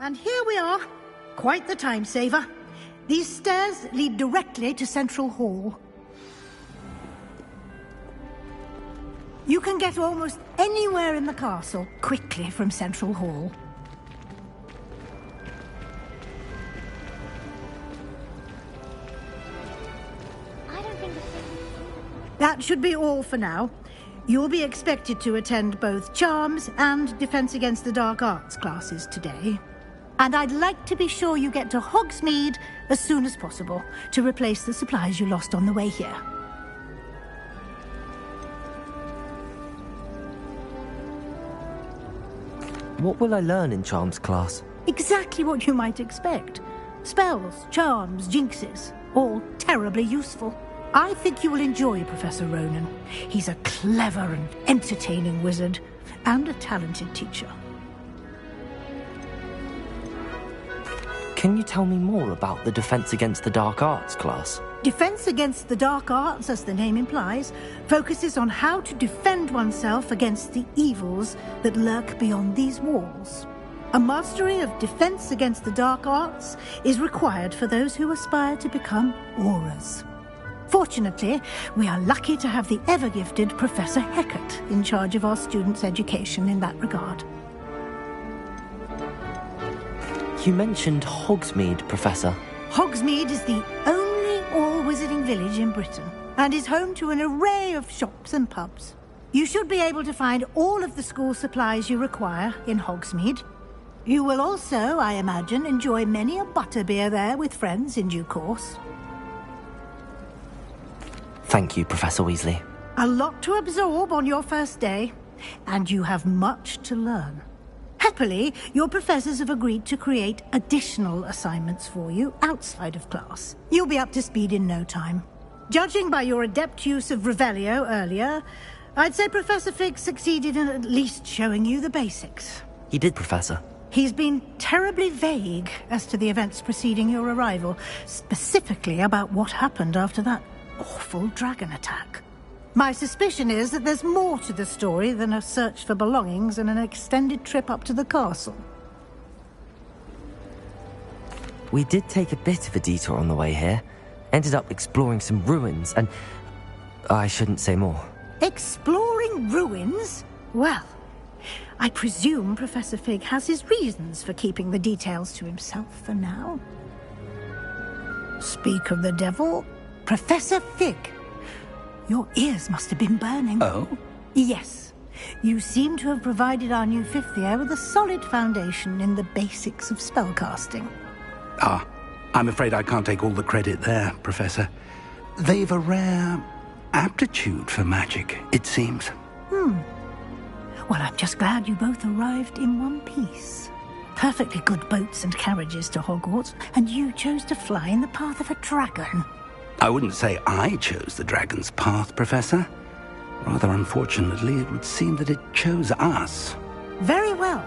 And here we are. Quite the time saver. These stairs lead directly to Central Hall. You can get almost anywhere in the castle quickly from Central Hall. That should be all for now. You'll be expected to attend both Charms and Defense Against the Dark Arts classes today. And I'd like to be sure you get to Hogsmeade as soon as possible to replace the supplies you lost on the way here. What will I learn in Charms class? Exactly what you might expect. Spells, charms, jinxes, all terribly useful. I think you will enjoy Professor Ronan. He's a clever and entertaining wizard, and a talented teacher. Can you tell me more about the Defense Against the Dark Arts class? Defense Against the Dark Arts, as the name implies, focuses on how to defend oneself against the evils that lurk beyond these walls. A mastery of Defense Against the Dark Arts is required for those who aspire to become Aurors. Fortunately, we are lucky to have the ever-gifted Professor Hecat in charge of our students' education in that regard. You mentioned Hogsmeade, Professor. Hogsmeade is the only all-wizarding village in Britain, and is home to an array of shops and pubs. You should be able to find all of the school supplies you require in Hogsmeade. You will also, I imagine, enjoy many a butterbeer there with friends in due course. Thank you, Professor Weasley. A lot to absorb on your first day, and you have much to learn. Happily, your professors have agreed to create additional assignments for you outside of class. You'll be up to speed in no time. Judging by your adept use of Revelio earlier, I'd say Professor Fig succeeded in at least showing you the basics. He did, Professor. He's been terribly vague as to the events preceding your arrival, specifically about what happened after that awful dragon attack. My suspicion is that there's more to the story than a search for belongings and an extended trip up to the castle. We did take a bit of a detour on the way here. Ended up exploring some ruins and... I shouldn't say more. Exploring ruins? Well, I presume Professor Fig has his reasons for keeping the details to himself for now. Speak of the devil, Professor Fig. Your ears must have been burning. Oh? Yes. You seem to have provided our new fifth year with a solid foundation in the basics of spellcasting. Ah, I'm afraid I can't take all the credit there, Professor. They've a rare aptitude for magic, it seems. Well, I'm just glad you both arrived in one piece. Perfectly good boats and carriages to Hogwarts, and you chose to fly in the path of a dragon. I wouldn't say I chose the dragon's path, Professor. Rather unfortunately, it would seem that it chose us. Very well.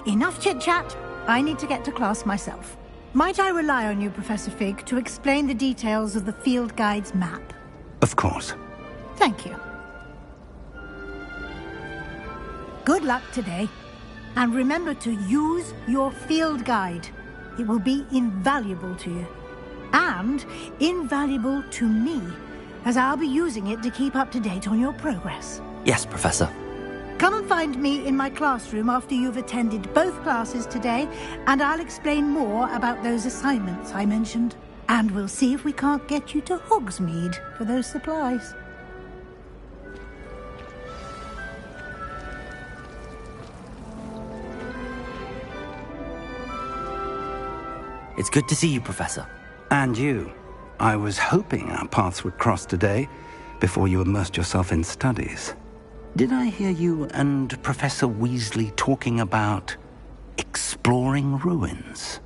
Enough chit-chat. I need to get to class myself. Might I rely on you, Professor Fig, to explain the details of the field guide's map? Of course. Thank you. Good luck today. And remember to use your field guide. It will be invaluable to you. And invaluable to me, as I'll be using it to keep up to date on your progress. Yes, Professor. Come and find me in my classroom after you've attended both classes today, and I'll explain more about those assignments I mentioned. And we'll see if we can't get you to Hogsmeade for those supplies. It's good to see you, Professor. And you. I was hoping our paths would cross today, before you immersed yourself in studies. Did I hear you and Professor Weasley talking about exploring ruins?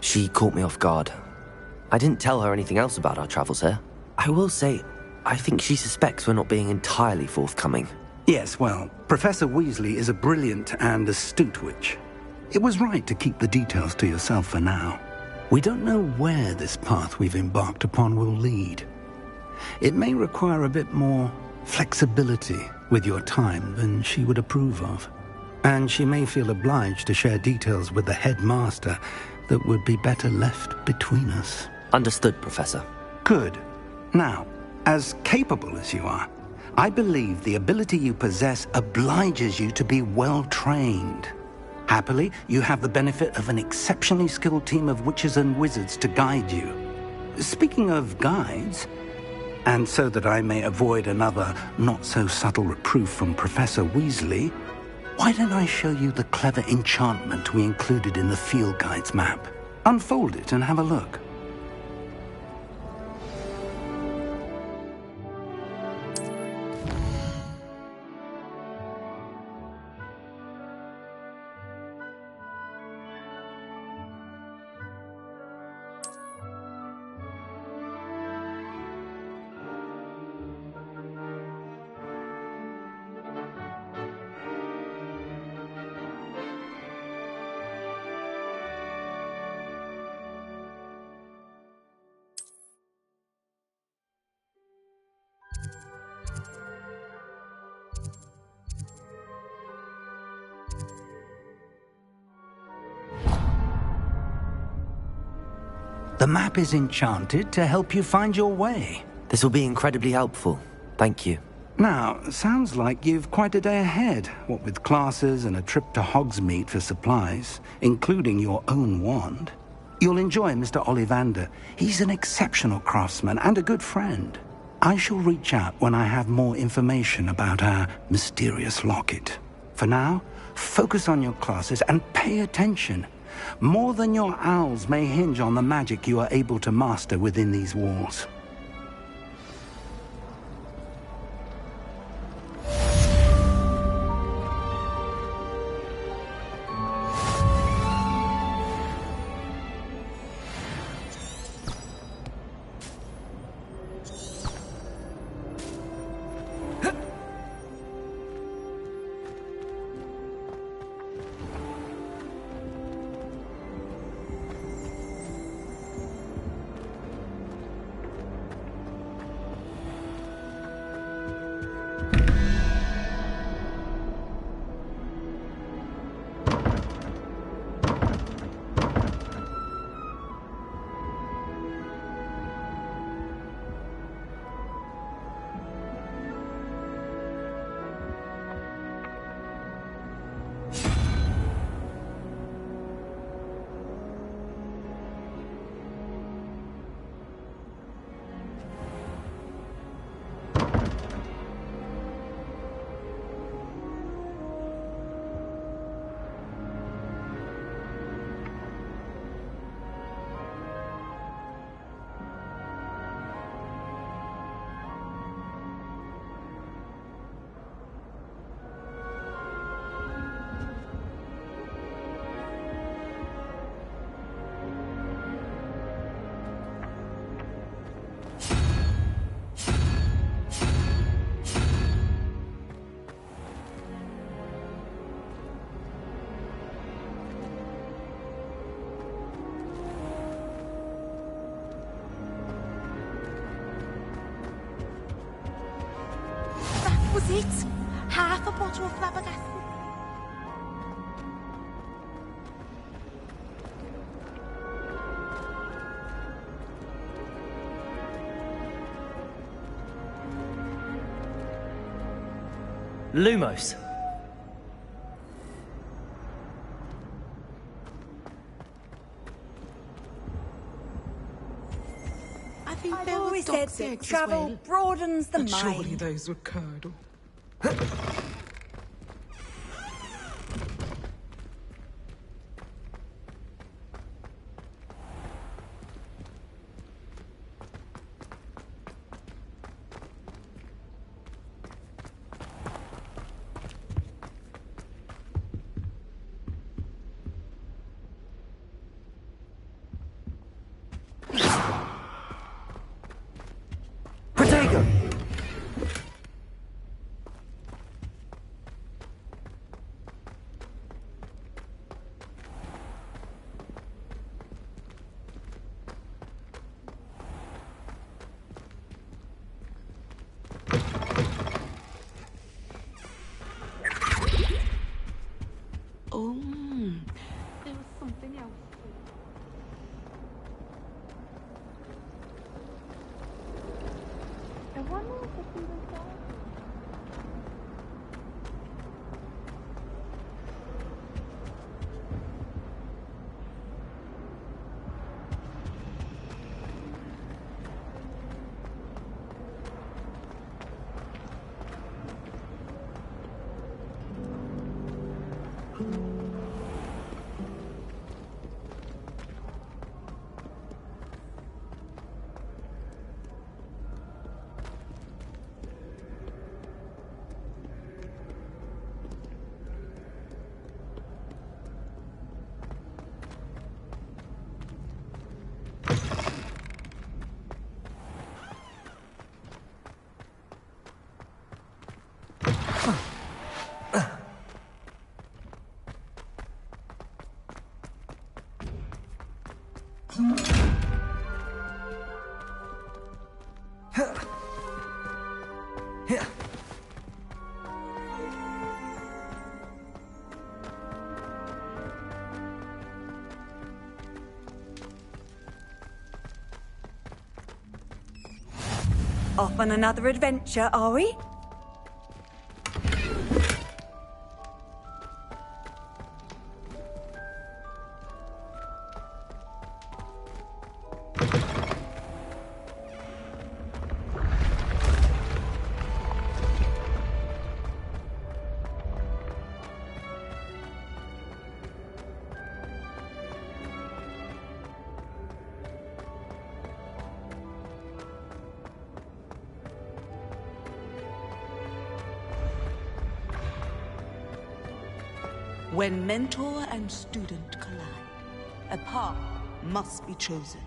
She caught me off guard. I didn't tell her anything else about our travels here. I will say, I think she suspects we're not being entirely forthcoming. Yes, well, Professor Weasley is a brilliant and astute witch. It was right to keep the details to yourself for now. We don't know where this path we've embarked upon will lead. It may require a bit more flexibility with your time than she would approve of. And she may feel obliged to share details with the headmaster that would be better left between us. Understood, Professor. Good. Now, as capable as you are, I believe the ability you possess obliges you to be well-trained. Happily, you have the benefit of an exceptionally skilled team of witches and wizards to guide you. Speaking of guides, and so that I may avoid another not-so-subtle reproof from Professor Weasley, why don't I show you the clever enchantment we included in the field guide's map? Unfold it and have a look. The map is enchanted to help you find your way. This will be incredibly helpful. Thank you. Now, sounds like you've quite a day ahead, what with classes and a trip to Hogsmeade for supplies, including your own wand. You'll enjoy Mr. Ollivander. He's an exceptional craftsman and a good friend. I shall reach out when I have more information about our mysterious locket. For now, focus on your classes and pay attention. More than your owls may hinge on the magic you are able to master within these walls. Was it? Half a bottle of flabbergasted. Lumos. I think I've there were always said dog's that eggs as travel well. broadens the But surely mind. those were curdle. Off on another adventure, are we? When mentor and student collide, a path must be chosen.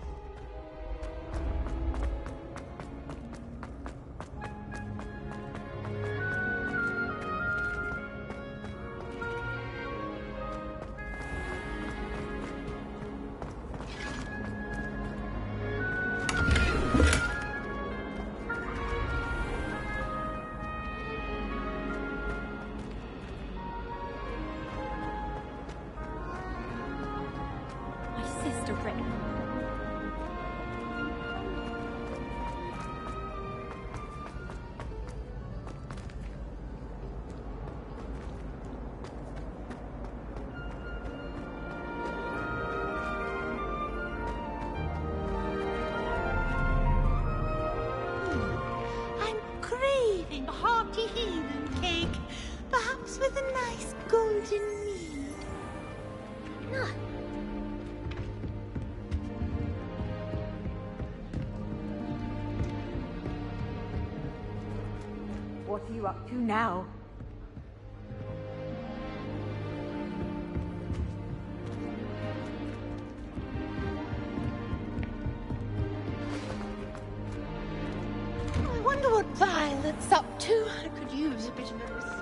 With a nice golden mead. No. What are you up to now? I wonder what Violet's up to. I could use a bit of a respite.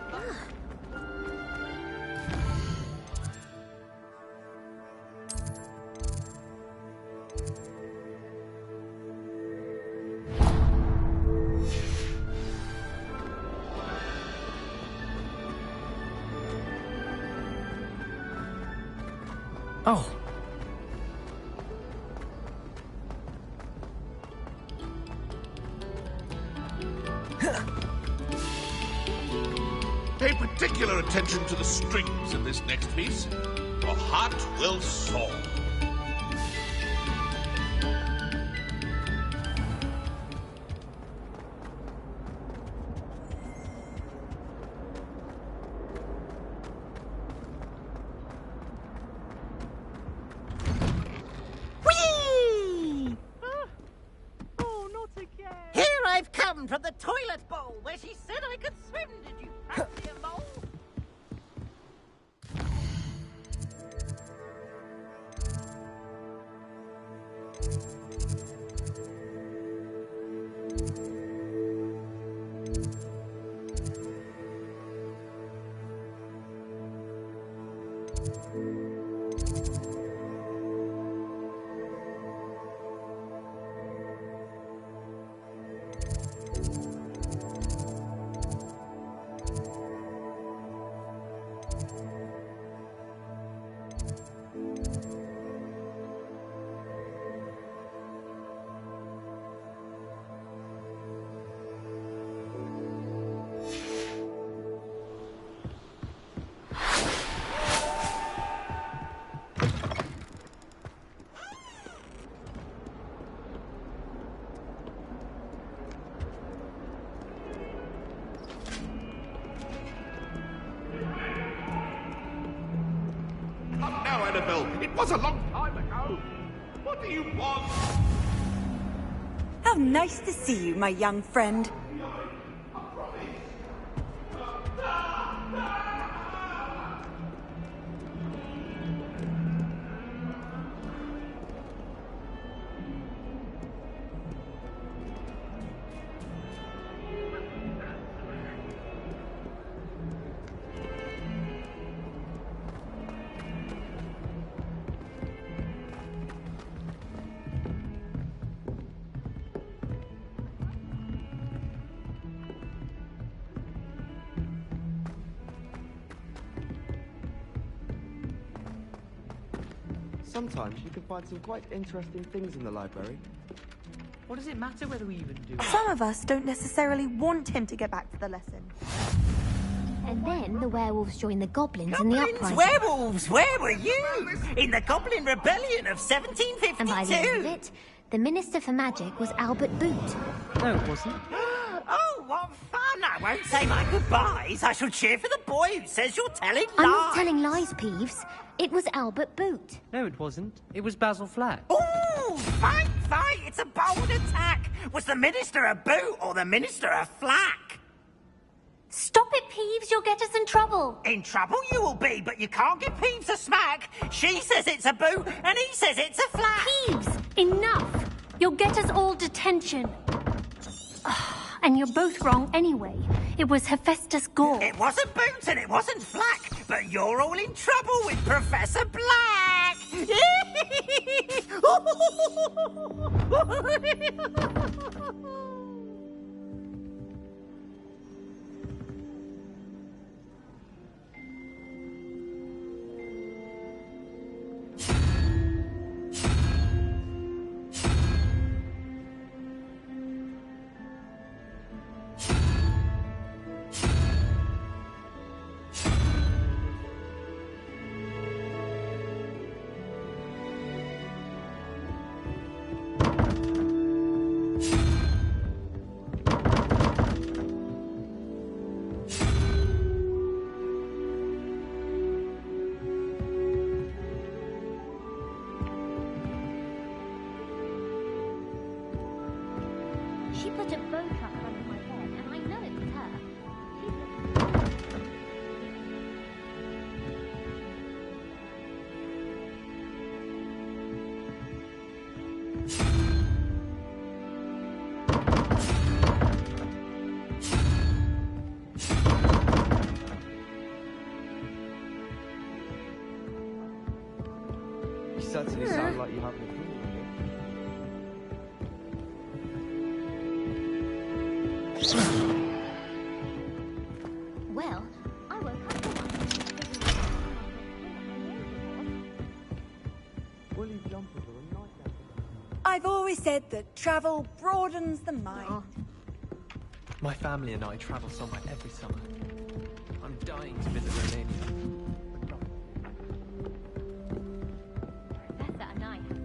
Oh. Pay particular attention to the strings in this next piece. Your heart will soar. I've come from the toilet bowl where she said I could swim. Did you fancy a mole? Annabelle. It was a long time ago. What do you want? How nice to see you, my young friend. Sometimes you can find some quite interesting things in the library. What does it matter whether we even do? Some of us don't necessarily want him to get back to the lesson. And then the werewolves joined the goblins in the uprising. Werewolves! Where were you? In the Goblin Rebellion of 1752! And by the end of it, the Minister for Magic was Albert Boot. No, it wasn't. Oh, what fun! I won't say my goodbyes. I shall cheer for the boy who says you're telling lies. I'm not telling lies, Peeves. It was Albert Boot. No, it wasn't. It was Basil Flack. Ooh, fight, fight! It's a bold attack. Was the Minister a boot or the Minister a flack? Stop it, Peeves. You'll get us in trouble. In trouble you will be, but you can't give Peeves a smack. She says it's a boot, and he says it's a flack. Peeves, enough. You'll get us all detention. And you're both wrong anyway. It was Hephaestus Gore. It wasn't Boots and it wasn't Flack, but you're all in trouble with Professor Black! She put a bow truck under my bed, and I know it was her. You certainly sound like you have an opinion. Well, I woke up to Woolly jumpers are a nightmare. I've always said that travel broadens the mind. My family and I travel somewhere every summer. I'm dying to visit Romania. Professor and I have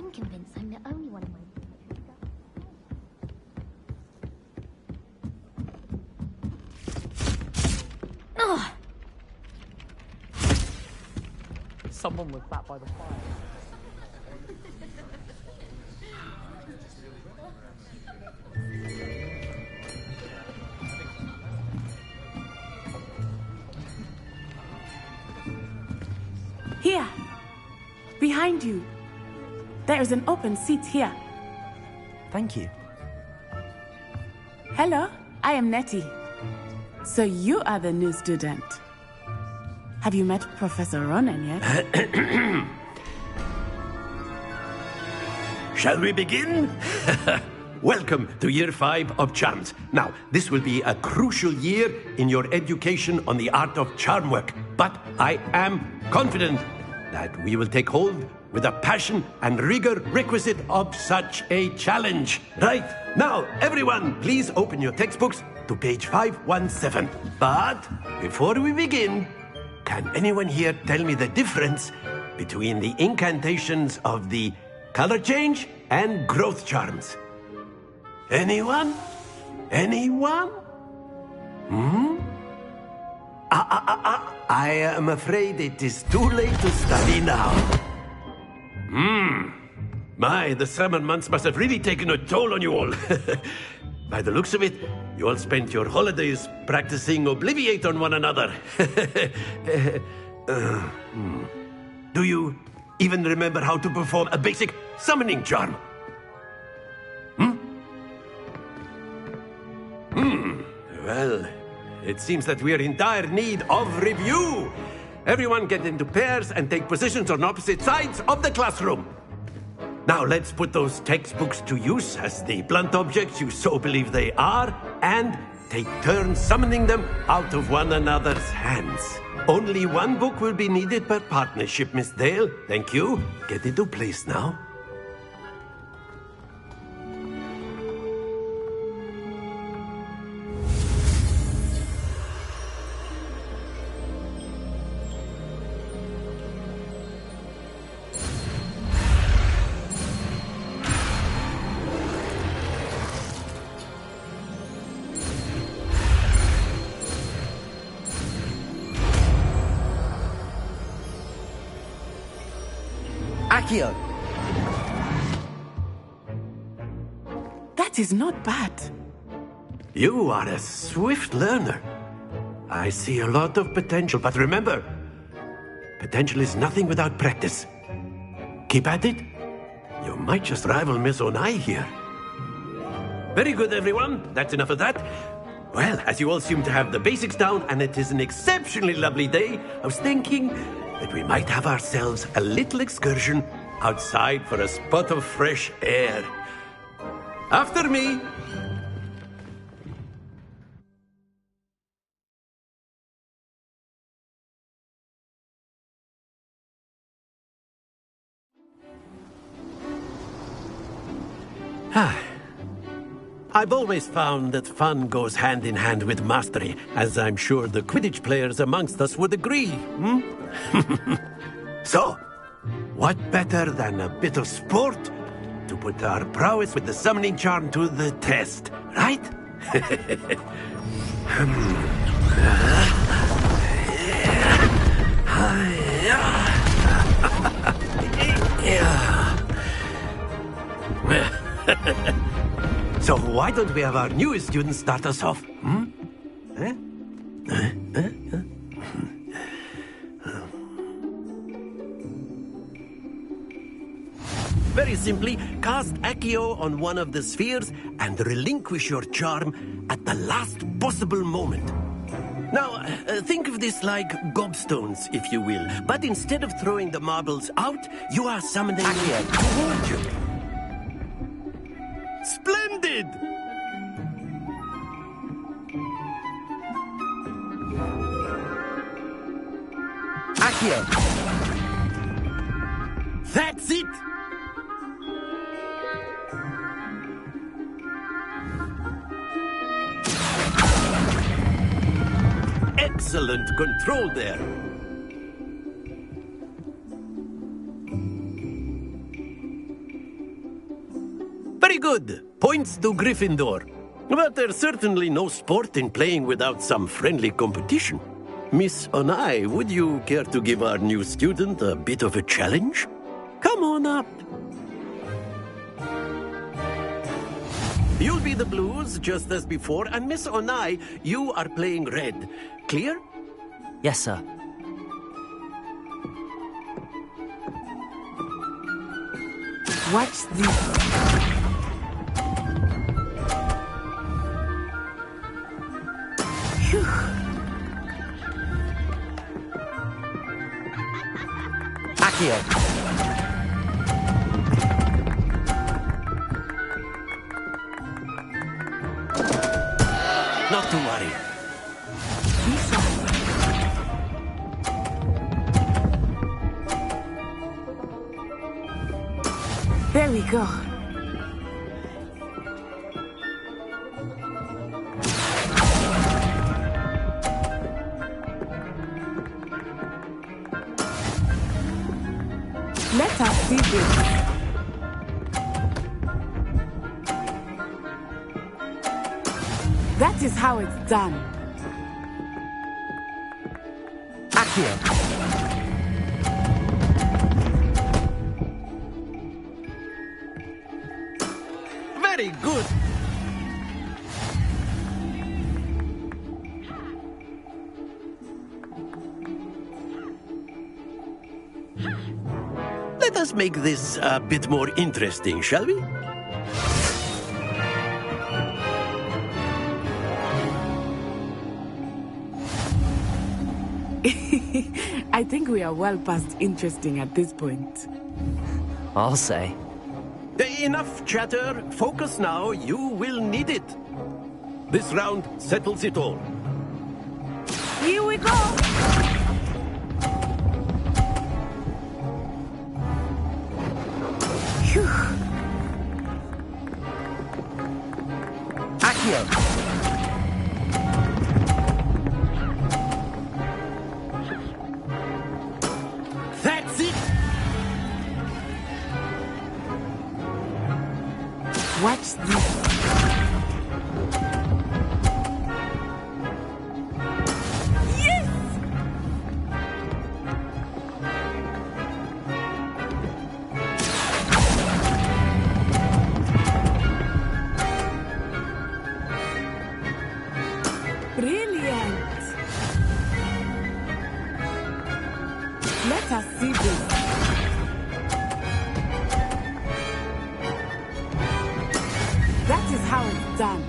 I'm convinced I'm the only one in my Ugh. Someone was sat by the fire. Here, behind you. There is an open seat here. Thank you. Hello, I am Nettie. So you are the new student. Have you met Professor Ronan yet? Shall we begin? Welcome to Year 5 of Charms. Now, this will be a crucial year in your education on the art of charm work. But I am confident that we will take hold with the passion and rigor requisite of such a challenge. Right, now, everyone, please open your textbooks to page 517. But before we begin, can anyone here tell me the difference between the incantations of the color change and growth charms? Anyone? Anyone? I am afraid it is too late to study now. My, the summer months must have really taken a toll on you all. By the looks of it, you all spent your holidays practicing Obliviate on one another. Do you even remember how to perform a basic summoning charm? Well, it seems that we are in dire need of review. Everyone get into pairs and take positions on opposite sides of the classroom. Now let's put those textbooks to use as the blunt objects you so believe they are, and take turns summoning them out of one another's hands. Only one book will be needed per partnership, Miss Dale. Thank you. Get into place now. Accio! That is not bad. You are a swift learner. I see a lot of potential, but remember, potential is nothing without practice. Keep at it. You might just rival Miss Onai here. Very good, everyone. That's enough of that. Well, as you all seem to have the basics down, and it is an exceptionally lovely day, I was thinking that we might have ourselves a little excursion outside for a spot of fresh air. After me! I've always found that fun goes hand in hand with mastery, as I'm sure the Quidditch players amongst us would agree. So, what better than a bit of sport to put our prowess with the summoning charm to the test, right? So why don't we have our newest student start us off? Very simply, cast Accio on one of the spheres and relinquish your charm at the last possible moment. Now, think of this like gobstones, if you will. But instead of throwing the marbles out, you are summoning Accio toward you. Splendid! Accio! That's it! Excellent control there. Good. Points to Gryffindor. But there's certainly no sport in playing without some friendly competition. Miss Onai, would you care to give our new student a bit of a challenge? Come on up. You'll be the blues, just as before, and Miss Onai, you are playing red. Clear? Yes, sir. Watch this. Phew. Accio. Not to worry. There we go. Let us see this. That is how it's done. Accio. Very good. Let us make this a bit more interesting, shall we? I think we are well past interesting at this point. I'll say. Enough chatter. Focus now. You will need it. This round settles it all. Here we go. Phew. Accio. That's it. Watch this. Yes! Brilliant! Let us see this. That is how it's done.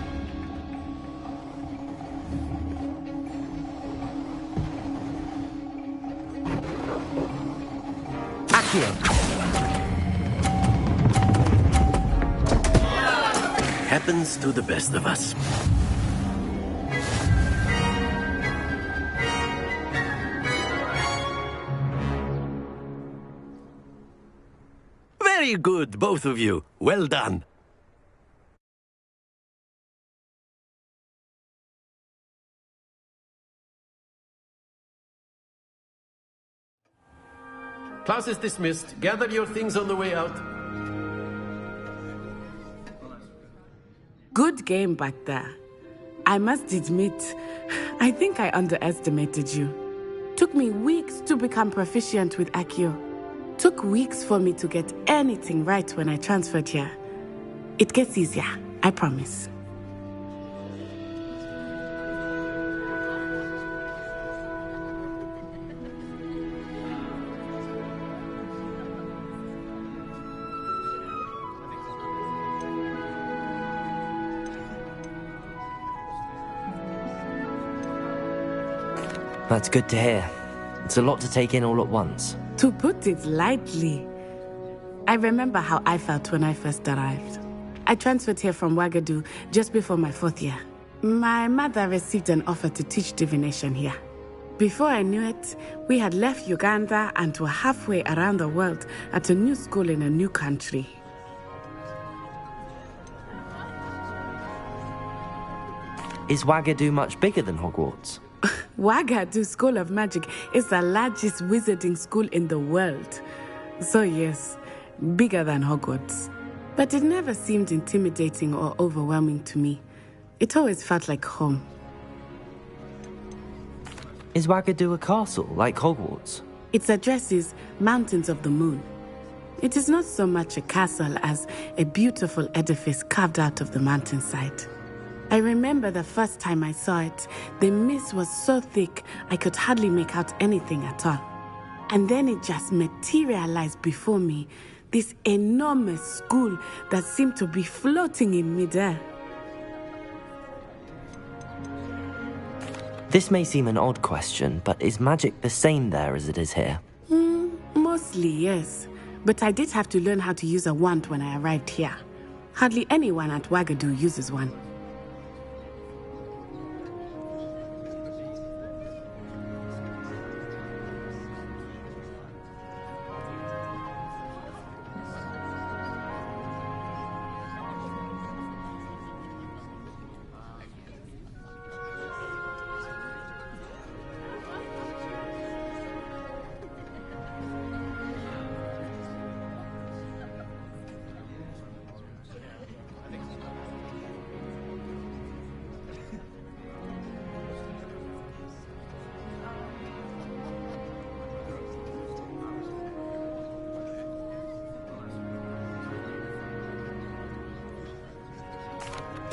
Accio. Happens to the best of us. Very good, both of you. Well done. Class is dismissed. Gather your things on the way out. Good game back there. I must admit, I think I underestimated you. Took me weeks to become proficient with Accio. Took weeks for me to get anything right when I transferred here. It gets easier, I promise. That's good to hear. It's a lot to take in all at once. To put it lightly, I remember how I felt when I first arrived. I transferred here from Ouagadougou just before my 4th year. My mother received an offer to teach divination here. Before I knew it, we had left Uganda and were halfway around the world at a new school in a new country. Is Ouagadougou much bigger than Hogwarts? Ouagadougou School of Magic is the largest wizarding school in the world. So yes, bigger than Hogwarts. But it never seemed intimidating or overwhelming to me. It always felt like home. Is Wagadu a castle, like Hogwarts? Its address is Mountains of the Moon. It is not so much a castle as a beautiful edifice carved out of the mountainside. I remember the first time I saw it, the mist was so thick I could hardly make out anything at all. And then it just materialized before me, this enormous school that seemed to be floating in midair. This may seem an odd question, but is magic the same there as it is here? Mostly, yes. But I did have to learn how to use a wand when I arrived here. Hardly anyone at Wagadu uses one.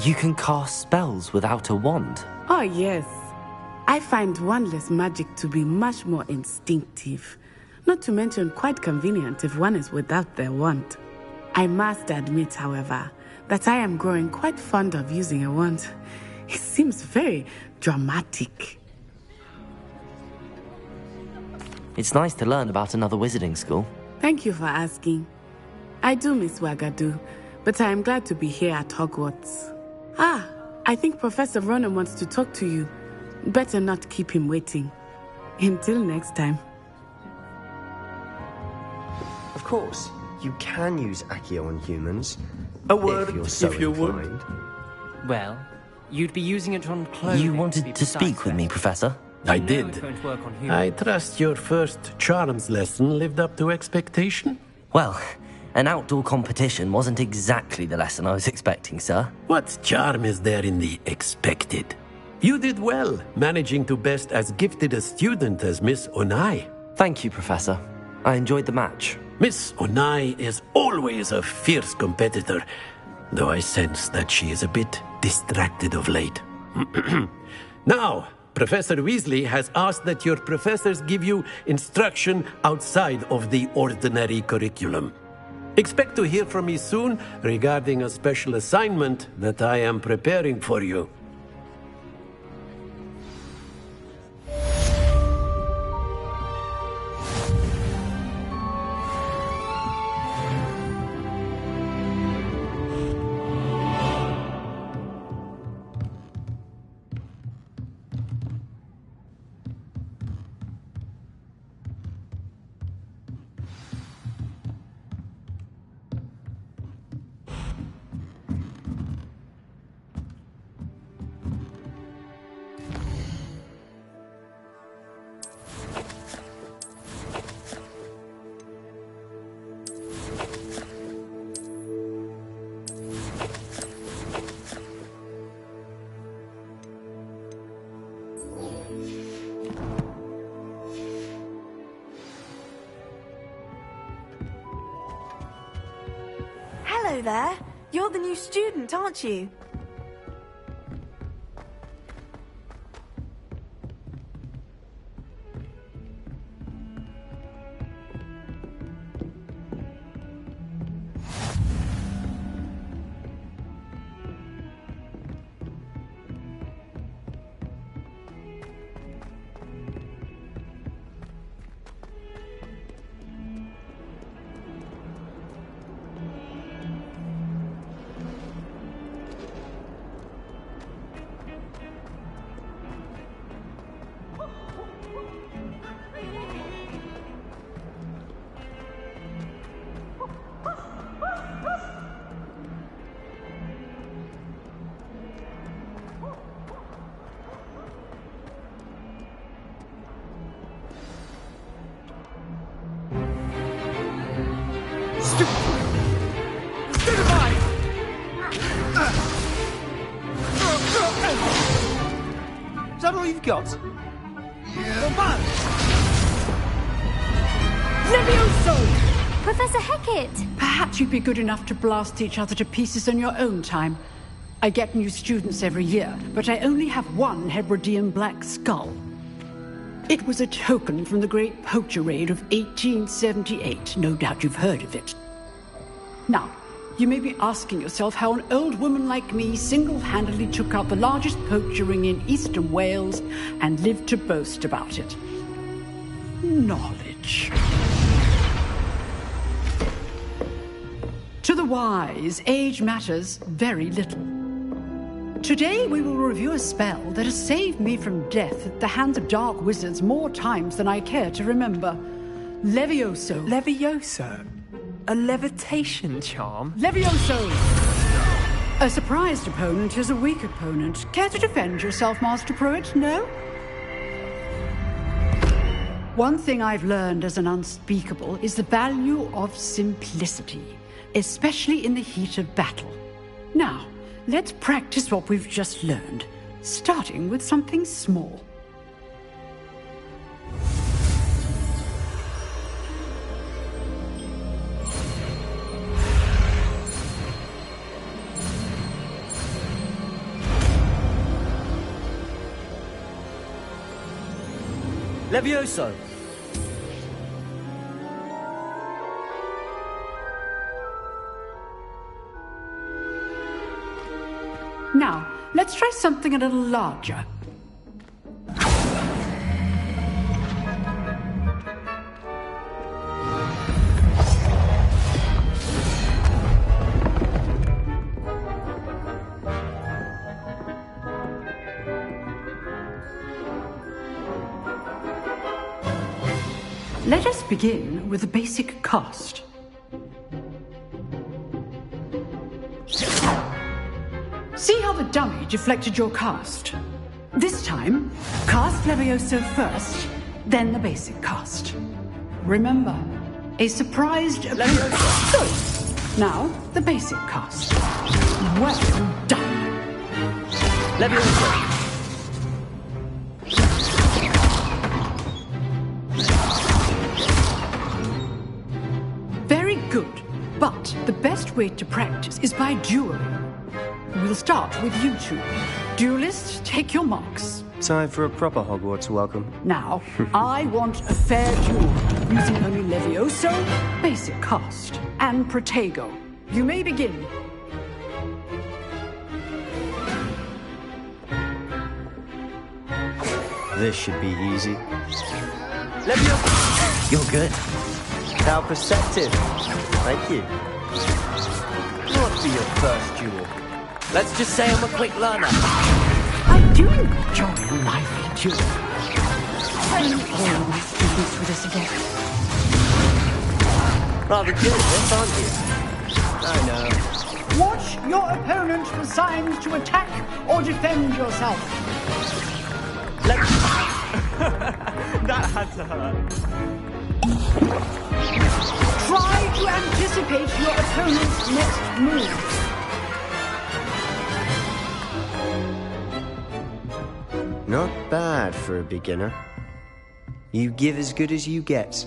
You can cast spells without a wand? Oh, yes. I find wandless magic to be much more instinctive. Not to mention quite convenient if one is without their wand. I must admit, however, that I am growing quite fond of using a wand. It seems very dramatic. It's nice to learn about another wizarding school. Thank you for asking. I do miss Wagadu, but I am glad to be here at Hogwarts. Ah, I think Professor Ronan wants to talk to you. Better not keep him waiting. Until next time. Of course, you can use Accio on humans. A word, if you're so if you inclined. Well, you'd be using it on clothing. You wanted to speak with me, Professor? I did. I trust your first charms lesson lived up to expectation? Well, an outdoor competition wasn't exactly the lesson I was expecting, sir. What charm is there in the expected? You did well, managing to best as gifted a student as Miss Onai. Thank you, Professor. I enjoyed the match. Miss Onai is always a fierce competitor, though I sense that she is a bit distracted of late. Now, Professor Weasley has asked that your professors give you instruction outside of the ordinary curriculum. Expect to hear from me soon regarding a special assignment that I am preparing for you. Hello there. You're the new student, aren't you? that all you've got? Levioso! Professor Hecat! Perhaps you'd be good enough to blast each other to pieces in your own time. I get new students every year, but I only have one Hebridean black skull. It was a token from the Great Poacher Raid of 1878. No doubt you've heard of it. Now, you may be asking yourself how an old woman like me single-handedly took out the largest poacher ring in eastern Wales and lived to boast about it. Knowledge. To the wise, age matters very little. Today we will review a spell that has saved me from death at the hands of dark wizards more times than I care to remember. Levioso. Levioso? A levitation charm? Levioso! A surprised opponent is a weak opponent. Care to defend yourself, Master Pruitt? No? One thing I've learned as an unspeakable is the value of simplicity, especially in the heat of battle. Now, let's practice what we've just learned, starting with something small. Levioso! Now, let's try something a little larger. Let us begin with the basic cast. See how the dummy deflected your cast? This time, cast Levioso first, then the basic cast. Remember, a surprised Levioso. Good. Now, the basic cast. Well done. Levioso. Very good, but the best way to practice is by dueling. We'll start with you two. Duelists, take your marks. Time for a proper Hogwarts welcome. Now, I want a fair duel, using only Levioso, basic cast, and Protego. You may begin. This should be easy. Levioso! You're good. How perceptive. Thank you. What be your first duel? Let's just say I'm a quick learner. I do enjoy a lively duel. I look all of my students with us again. Rather good at this, aren't you? I know. Watch your opponent for signs to attack or defend yourself. That had to hurt. Try to anticipate your opponent's next move. Not bad for a beginner. You give as good as you get.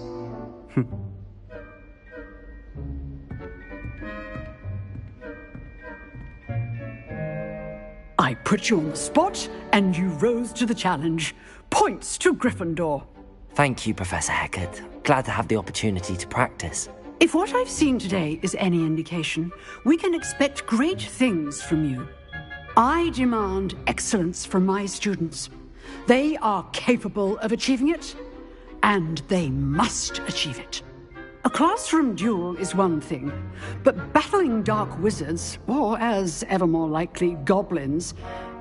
I put you on the spot, and you rose to the challenge. Points to Gryffindor. Thank you, Professor Hecat. Glad to have the opportunity to practice. If what I've seen today is any indication, we can expect great things from you. I demand excellence from my students. They are capable of achieving it, and they must achieve it. A classroom duel is one thing, but battling dark wizards, or as ever more likely, goblins,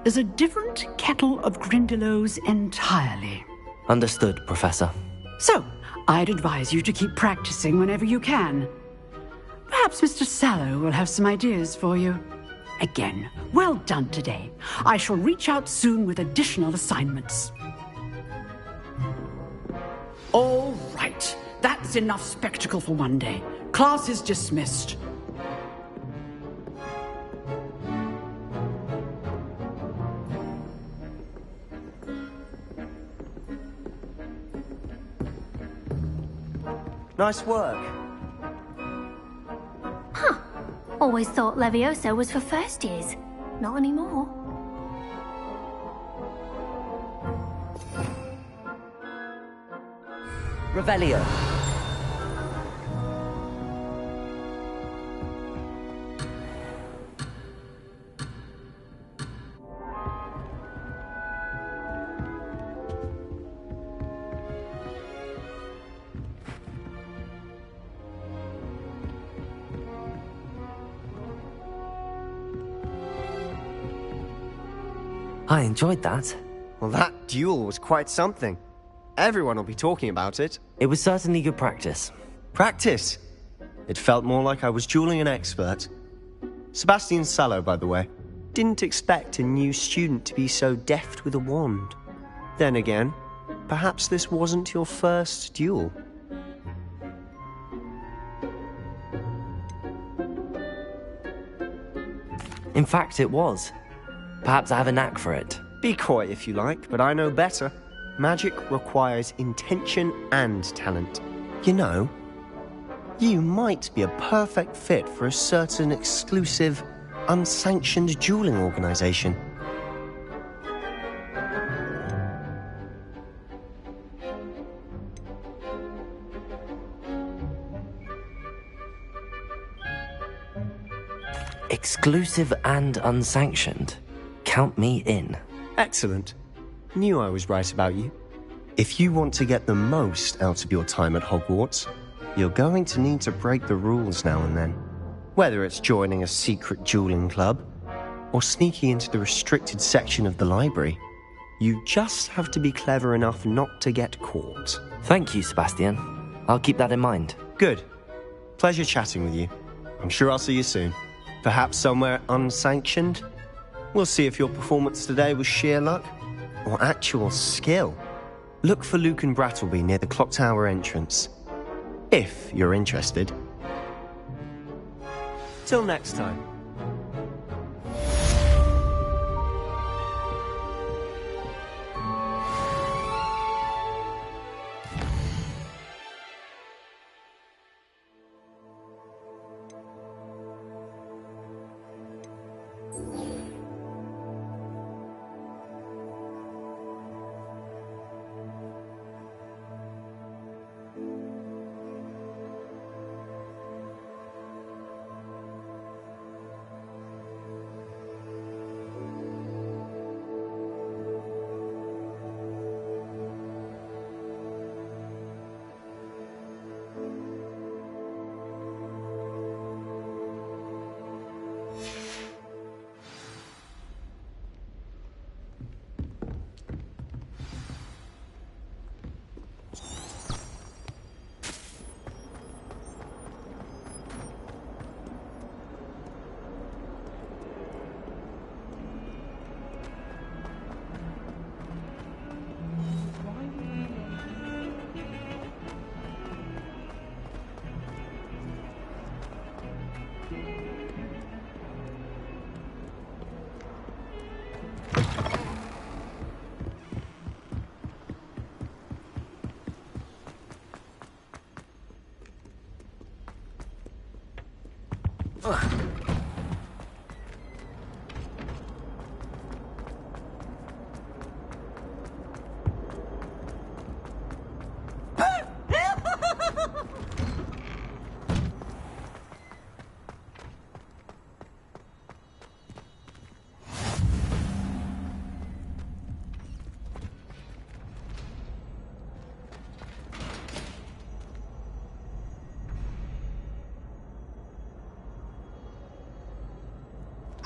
is a different kettle of Grindylows entirely. Understood, Professor. So, I'd advise you to keep practicing whenever you can. Perhaps Mr. Sallow will have some ideas for you. Again, well done today. I shall reach out soon with additional assignments. All right. That's enough spectacle for one day. Class is dismissed. Nice work. Huh. Always thought Levioso was for first years. Not anymore. Revelio. I enjoyed that. Well, that duel was quite something. Everyone will be talking about it. It was certainly good practice. Practice? It felt more like I was dueling an expert. Sebastian Sallow, by the way. Didn't expect a new student to be so deft with a wand. Then again, perhaps this wasn't your first duel. In fact, it was. Perhaps I have a knack for it. Be coy if you like, but I know better. Magic requires intention and talent. You know, you might be a perfect fit for a certain exclusive, unsanctioned dueling organization. Exclusive and unsanctioned. Count me in. Excellent. Knew I was right about you. If you want to get the most out of your time at Hogwarts, you're going to need to break the rules now and then. Whether it's joining a secret dueling club, or sneaking into the restricted section of the library, you just have to be clever enough not to get caught. Thank you, Sebastian. I'll keep that in mind. Good. Pleasure chatting with you. I'm sure I'll see you soon. Perhaps somewhere unsanctioned? We'll see if your performance today was sheer luck or actual skill. Look for Luke and Brattleby near the clock tower entrance, if you're interested. Till next time.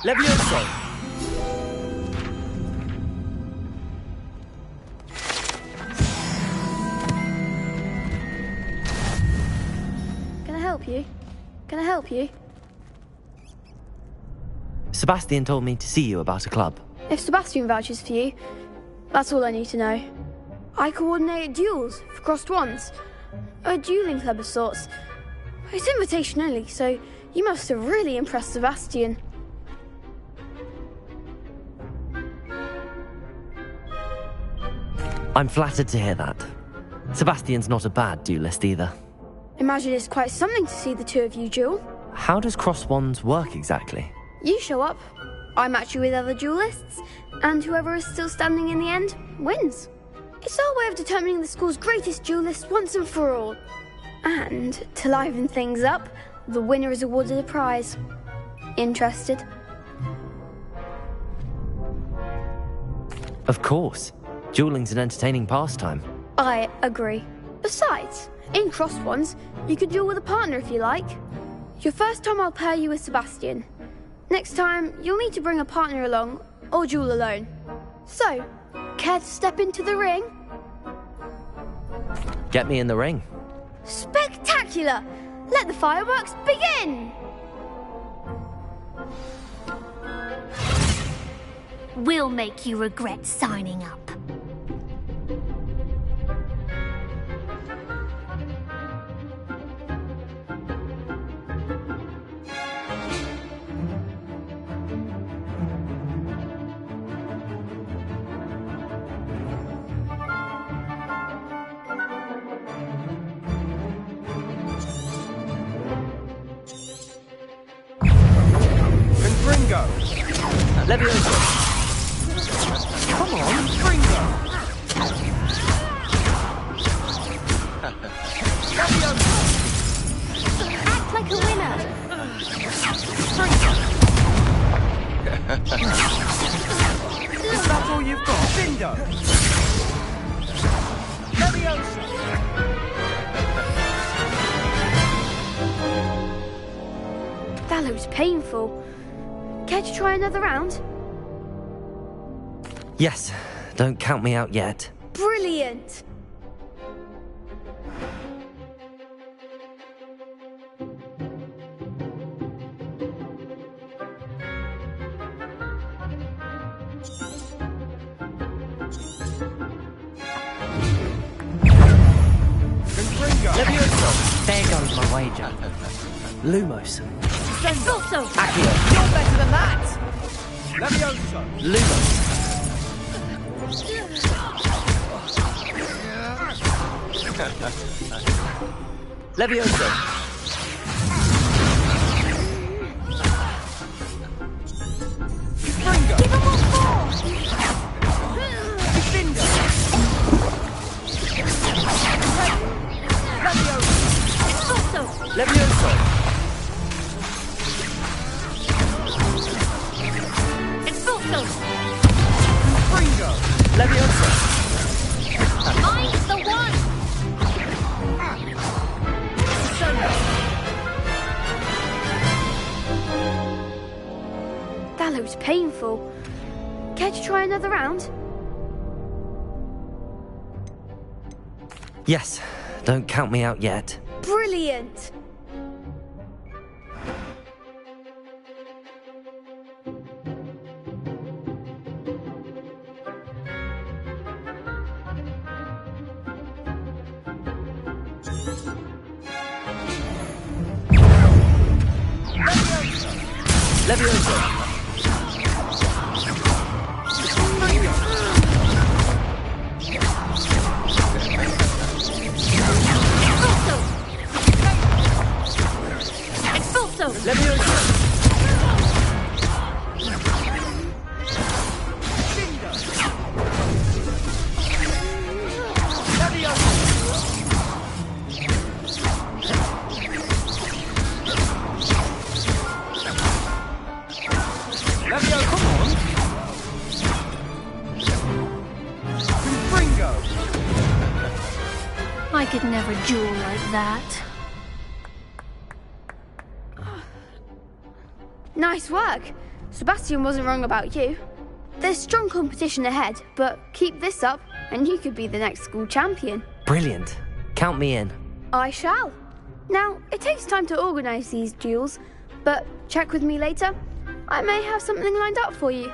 Levioso! Can I help you? Can I help you? Sebastian told me to see you about a club. If Sebastian vouches for you, that's all I need to know. I coordinate duels for crossed wands. A dueling club of sorts. It's invitation only, so you must have really impressed Sebastian. I'm flattered to hear that. Sebastian's not a bad duelist either. Imagine it's quite something to see the two of you duel. How does cross wands work exactly? You show up, I match you with other duelists, and whoever is still standing in the end wins. It's our way of determining the school's greatest duelist once and for all. And to liven things up, the winner is awarded a prize. Interested? Of course. Dueling's an entertaining pastime. I agree. Besides, in cross ones, you can duel with a partner if you like. Your first time I'll pair you with Sebastian. Next time, you'll need to bring a partner along, or duel alone. So, care to step into the ring? Get me in the ring. Spectacular! Let the fireworks begin! We'll make you regret signing up. Confringo! Leviosa! Come on, Fringo! Act like a winner! Is that all you've got? Bindo! Leviosa! That looks painful. Care to try another round? Yes, don't count me out yet. Brilliant! Leviosa! There goes my wager. Lumos. Expulso! Accio. You're better than that! Leviosa! Lumos. Leviosa. Fringo! Give him one more! Bindo! Leviosa! Expulso! Leviosa. Expulso! Fringo! Leviosa. Mine's the one! That looks painful. Care to try another round? Yes, don't count me out yet. Brilliant! Leviosa. Expulso! Leviosa. I could never duel like that. Nice work. Sebastian wasn't wrong about you. There's strong competition ahead, but keep this up and you could be the next school champion. Brilliant. Count me in. I shall. Now, it takes time to organise these duels, but check with me later. I may have something lined up for you.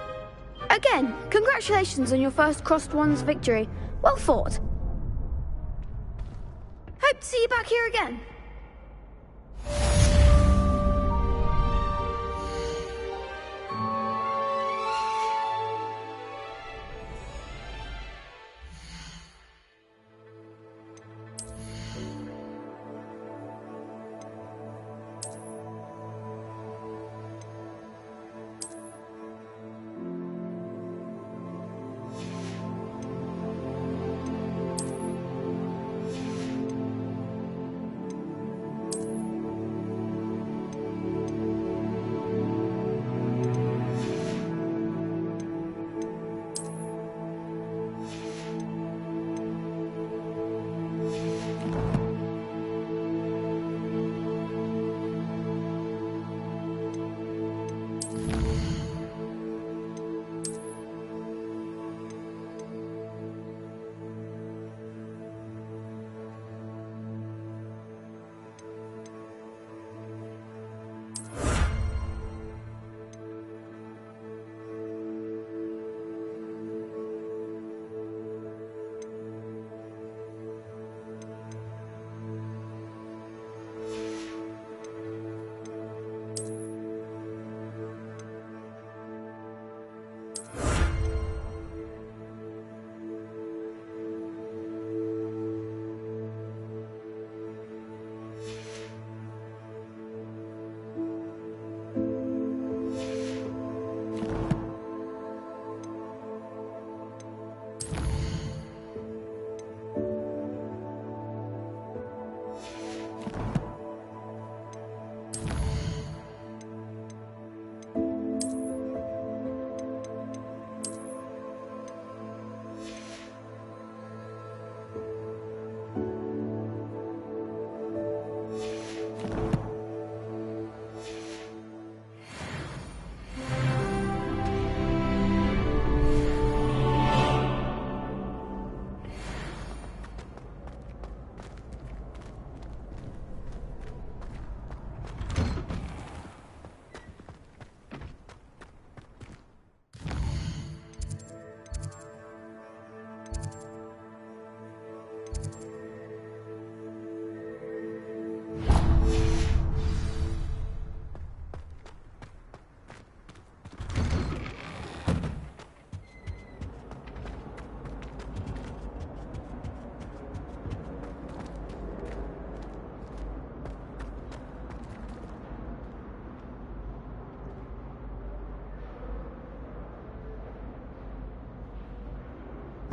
Again, congratulations on your first Crossed Ones victory. Well fought. Hope to see you back here again.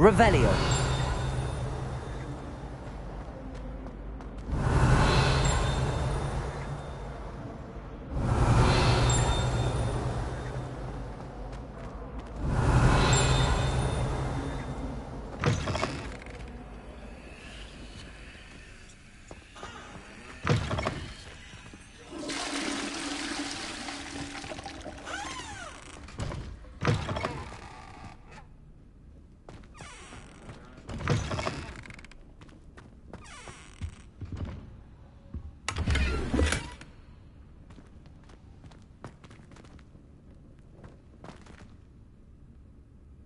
Revelio.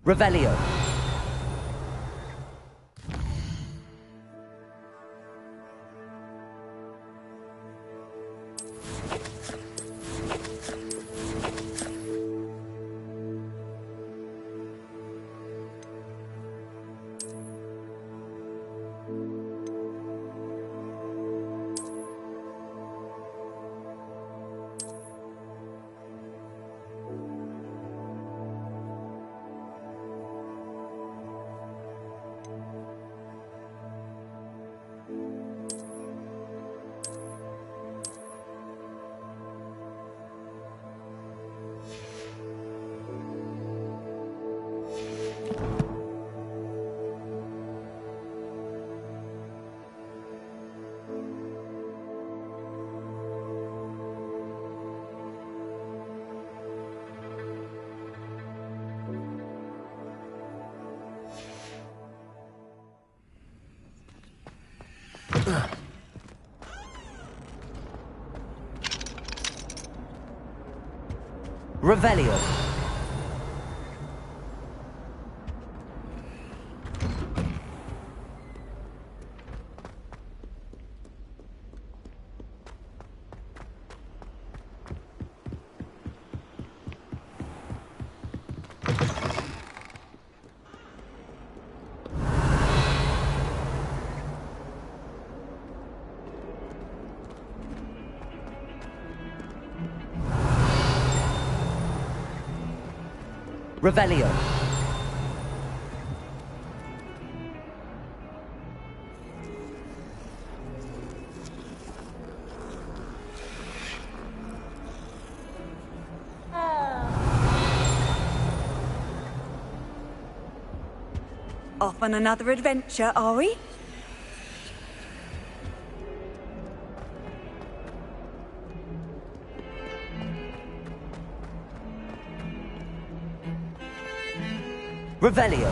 Revelio. Revelio. Revelio. Off on another adventure, are we? Revelio.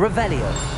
Revelio.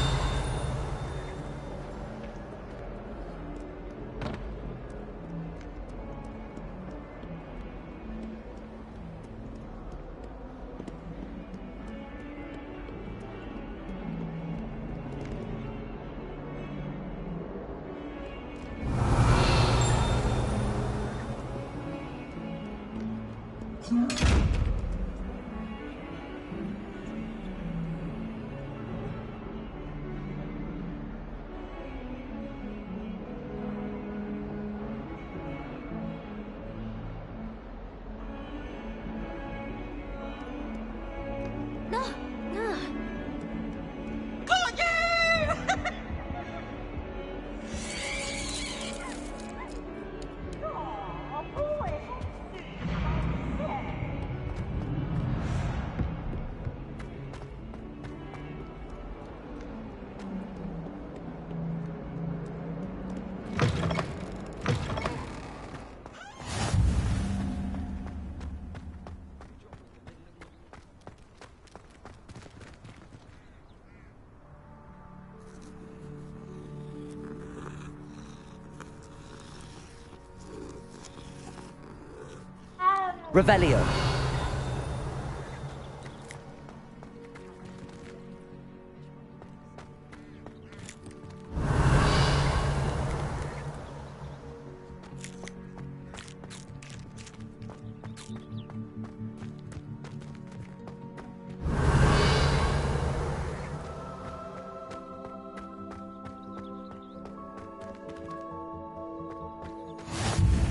No, no. Got you! Revelio.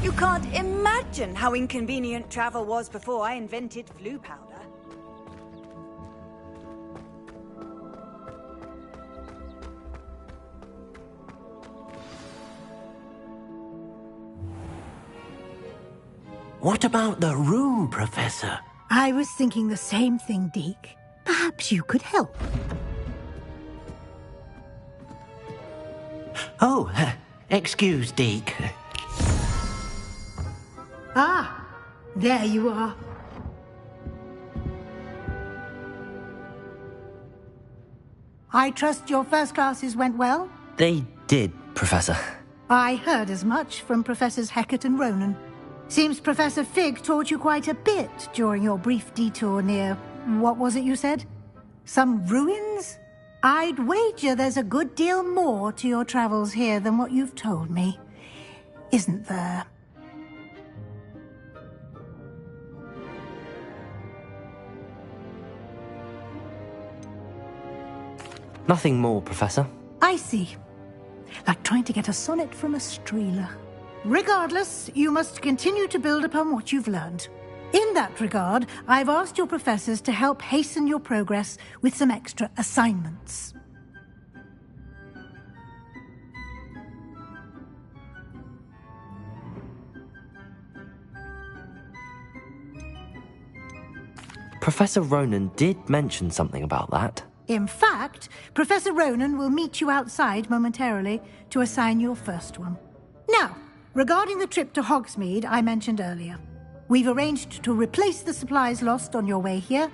You can't imagine how inconvenient travel was before I invented flu powder. What about the room, Professor? I was thinking the same thing, Deke. Perhaps you could help. Oh, excuse, Deke. Ah, there you are. I trust your first classes went well? They did, Professor. I heard as much from Professors Hecat and Ronan. Seems Professor Fig taught you quite a bit during your brief detour near... what was it you said? Some ruins? I'd wager there's a good deal more to your travels here than what you've told me. Isn't there? Nothing more, Professor. I see. Like trying to get a sonnet from a streeler. Regardless, you must continue to build upon what you've learned. In that regard, I've asked your professors to help hasten your progress with some extra assignments. Professor Ronan did mention something about that. In fact, Professor Ronan will meet you outside momentarily to assign your first one. Now, regarding the trip to Hogsmeade I mentioned earlier, we've arranged to replace the supplies lost on your way here,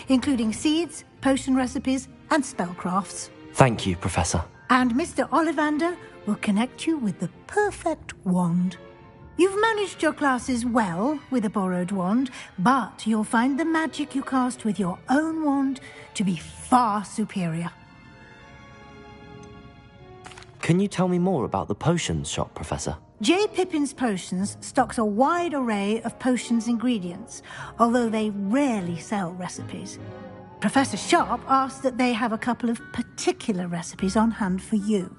including seeds, potion recipes, and spellcrafts. Thank you, Professor. And Mr. Ollivander will connect you with the perfect wand. You've managed your classes well with a borrowed wand, but you'll find the magic you cast with your own wand to be far superior. Can you tell me more about the potions shop, Professor? J. Pippin's Potions stocks a wide array of potions ingredients, although they rarely sell recipes. Professor Sharp asked that they have a couple of particular recipes on hand for you.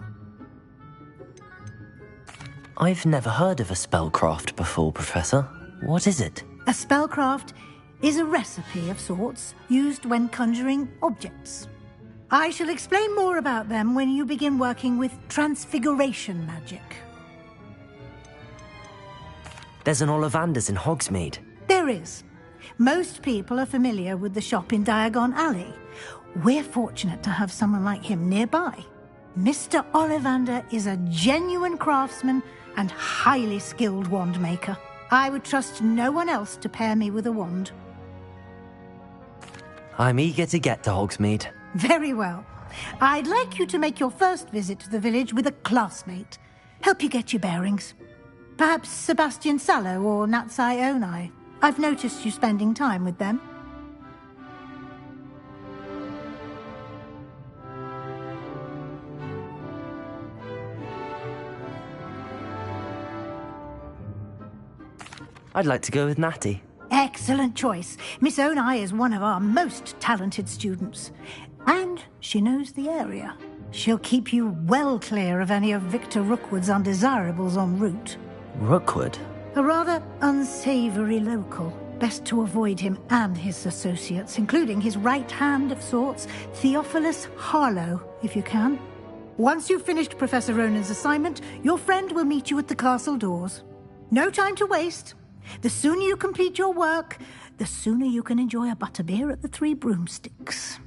I've never heard of a spellcraft before, Professor. What is it? A spellcraft is a recipe of sorts used when conjuring objects. I shall explain more about them when you begin working with transfiguration magic. There's an Ollivander's in Hogsmeade. There is. Most people are familiar with the shop in Diagon Alley. We're fortunate to have someone like him nearby. Mr. Ollivander is a genuine craftsman and highly skilled wand maker. I would trust no one else to pair me with a wand. I'm eager to get to Hogsmeade. Very well. I'd like you to make your first visit to the village with a classmate. Help you get your bearings. Perhaps Sebastian Sallow or Natsai Onai. I've noticed you spending time with them. I'd like to go with Natty. Excellent choice. Miss Onai is one of our most talented students. And she knows the area. She'll keep you well clear of any of Victor Rookwood's undesirables en route. Rookwood? A rather unsavoury local. Best to avoid him and his associates, including his right hand of sorts, Theophilus Harlow, if you can. Once you've finished Professor Ronan's assignment, your friend will meet you at the castle doors. No time to waste. The sooner you complete your work, the sooner you can enjoy a butterbeer at the Three Broomsticks.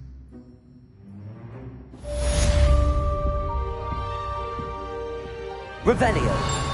Revelio.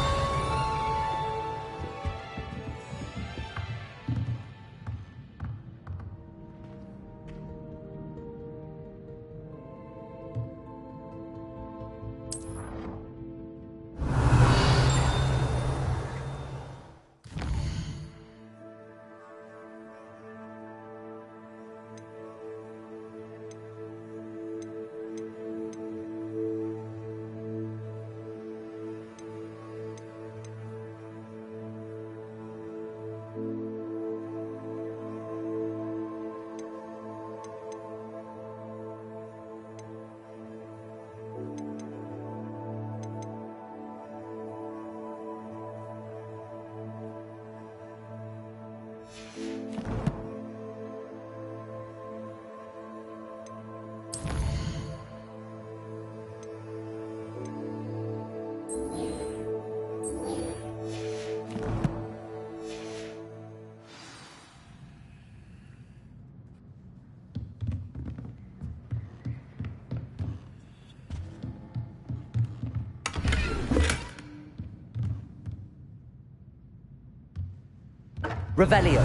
Revelio.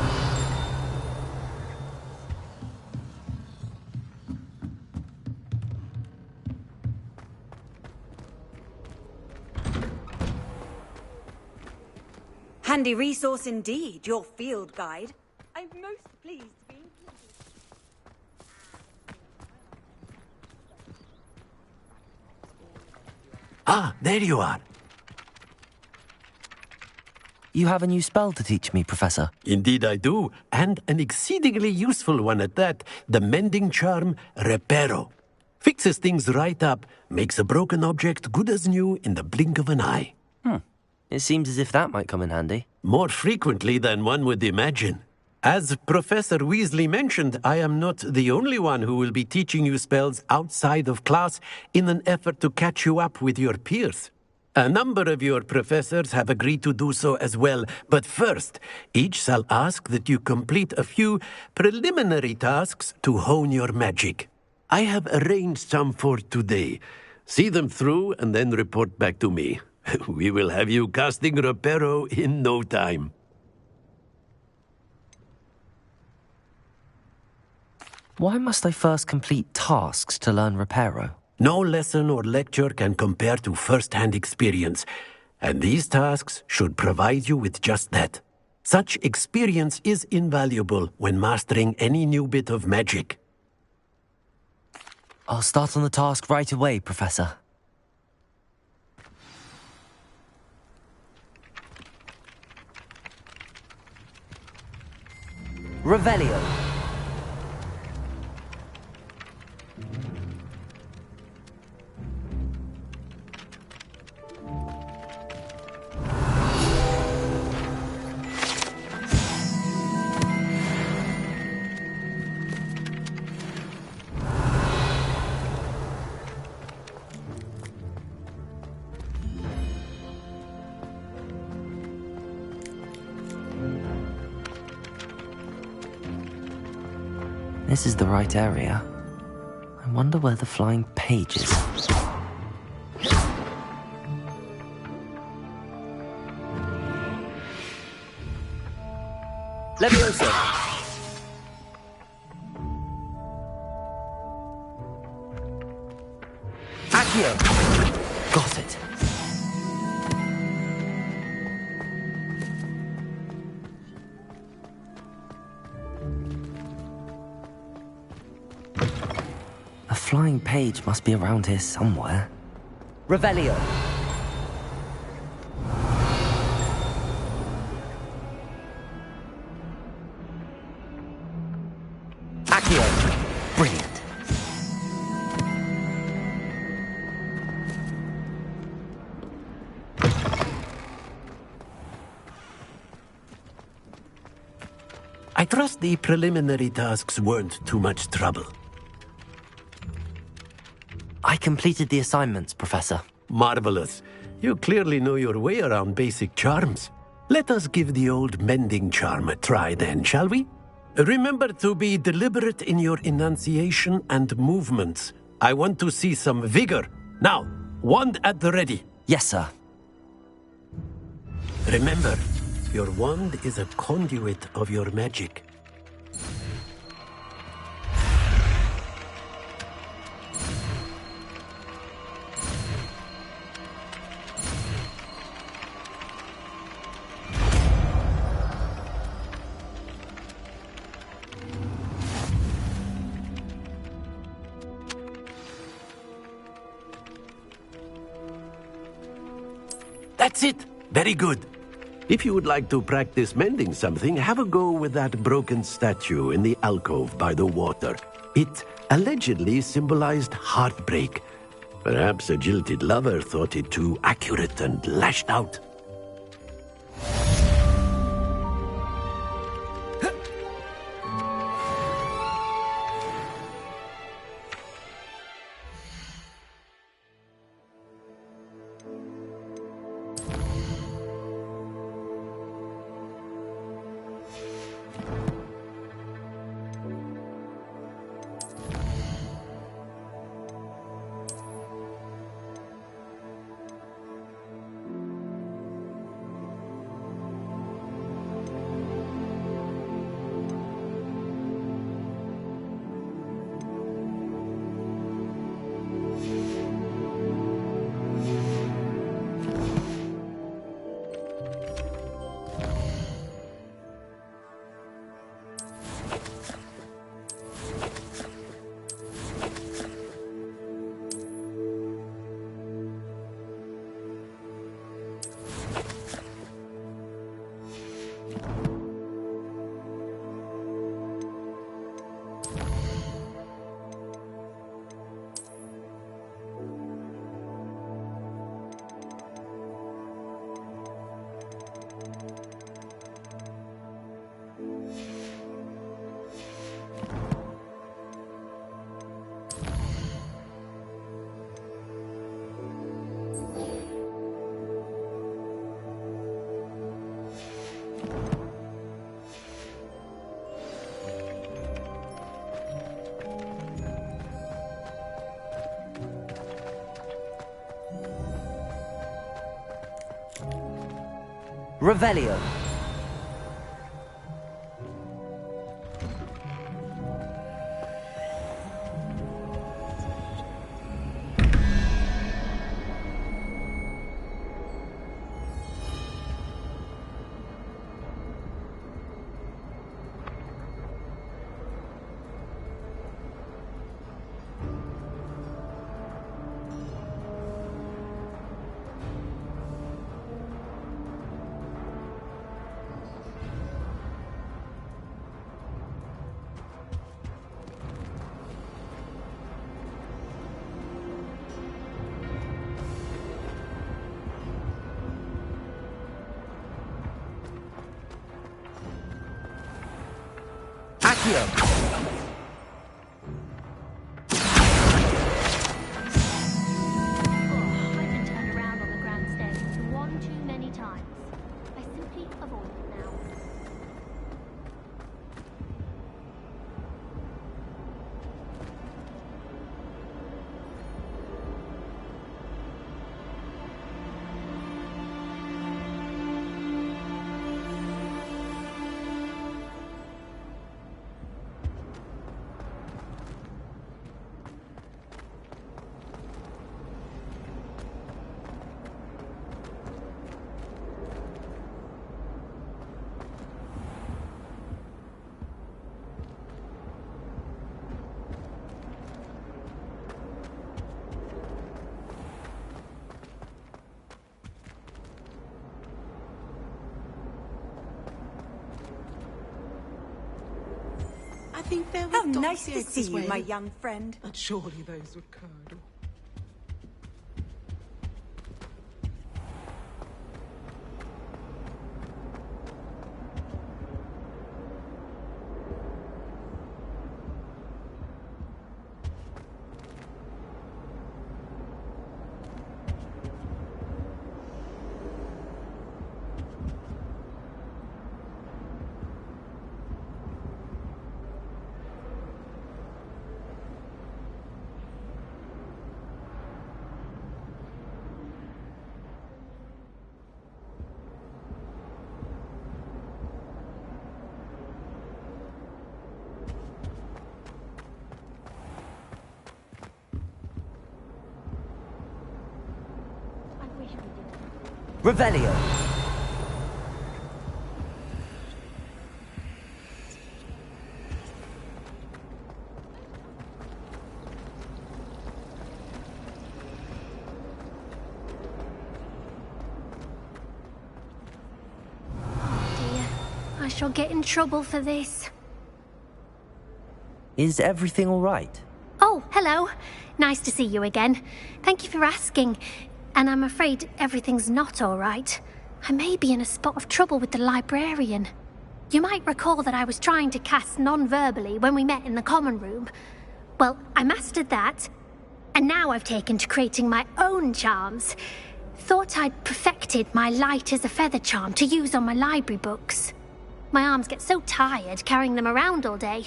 Handy resource indeed, your field guide. I'm most pleased to be included. Ah, there you are. You have a new spell to teach me, Professor. Indeed I do, and an exceedingly useful one at that. The mending charm, Reparo. Fixes things right up, makes a broken object good as new in the blink of an eye. It seems as if that might come in handy. More frequently than one would imagine. As Professor Weasley mentioned, I am not the only one who will be teaching you spells outside of class in an effort to catch you up with your peers. A number of your professors have agreed to do so as well, but first, each shall ask that you complete a few preliminary tasks to hone your magic. I have arranged some for today. See them through and then report back to me. We will have you casting Reparo in no time. Why must I first complete tasks to learn Reparo? No lesson or lecture can compare to first-hand experience, and these tasks should provide you with just that. Such experience is invaluable when mastering any new bit of magic. I'll start on the task right away, Professor. Revelio. This is the right area. I wonder where the flying page is. Leviosa! Accio! Got it. A flying page must be around here somewhere. Revelio. Accio. Brilliant. trust the preliminary tasks weren't too much trouble. I completed the assignments, Professor. Marvelous. You clearly know your way around basic charms. Let us give the old mending charm a try then, shall we? Remember to be deliberate in your enunciation and movements. I want to see some vigor. Now, wand at the ready. Yes, sir. Remember, your wand is a conduit of your magic. That's it. Very good. If you would like to practice mending something, have a go with that broken statue in the alcove by the water. It allegedly symbolized heartbreak. Perhaps a jilted lover thought it too accurate and lashed out. Revelio. How nice to see you, my young friend. But surely those were curdle. Revelio. I shall get in trouble for this. Is everything all right? Oh, hello. Nice to see you again. Thank you for asking. And I'm afraid everything's not all right. I may be in a spot of trouble with the librarian. You might recall that I was trying to cast non-verbally when we met in the common room. Well, I mastered that, and now I've taken to creating my own charms. Thought I'd perfected my light as a feather charm to use on my library books. My arms get so tired carrying them around all day.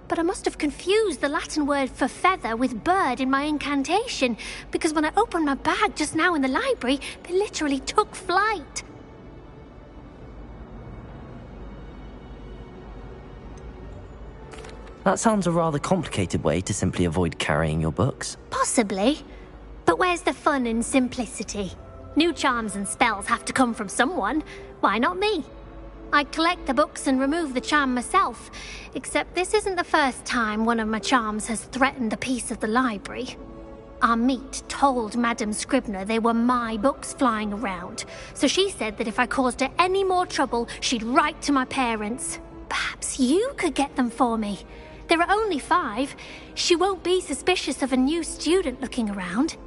But I must have confused the Latin word for feather with bird in my incantation, because when I opened my bag just now in the library, they literally took flight. That sounds a rather complicated way to simply avoid carrying your books. Possibly. But where's the fun in simplicity? New charms and spells have to come from someone. Why not me? I'd collect the books and remove the charm myself, except this isn't the first time one of my charms has threatened the peace of the library. Our meet told Madame Scribner they were my books flying around, so she said that if I caused her any more trouble, she'd write to my parents. Perhaps you could get them for me. There are only 5. She won't be suspicious of a new student looking around.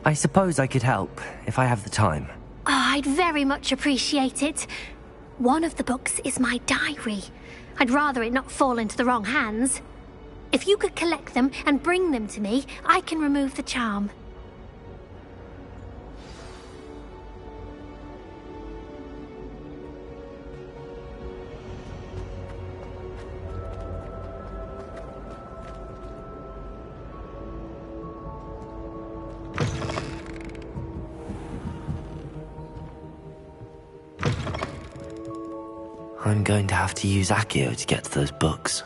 I suppose I could help, if I have the time. Oh, I'd very much appreciate it. One of the books is my diary. I'd rather it not fall into the wrong hands. If you could collect them and bring them to me, I can remove the charm. I'm going to have to use Accio to get to those books.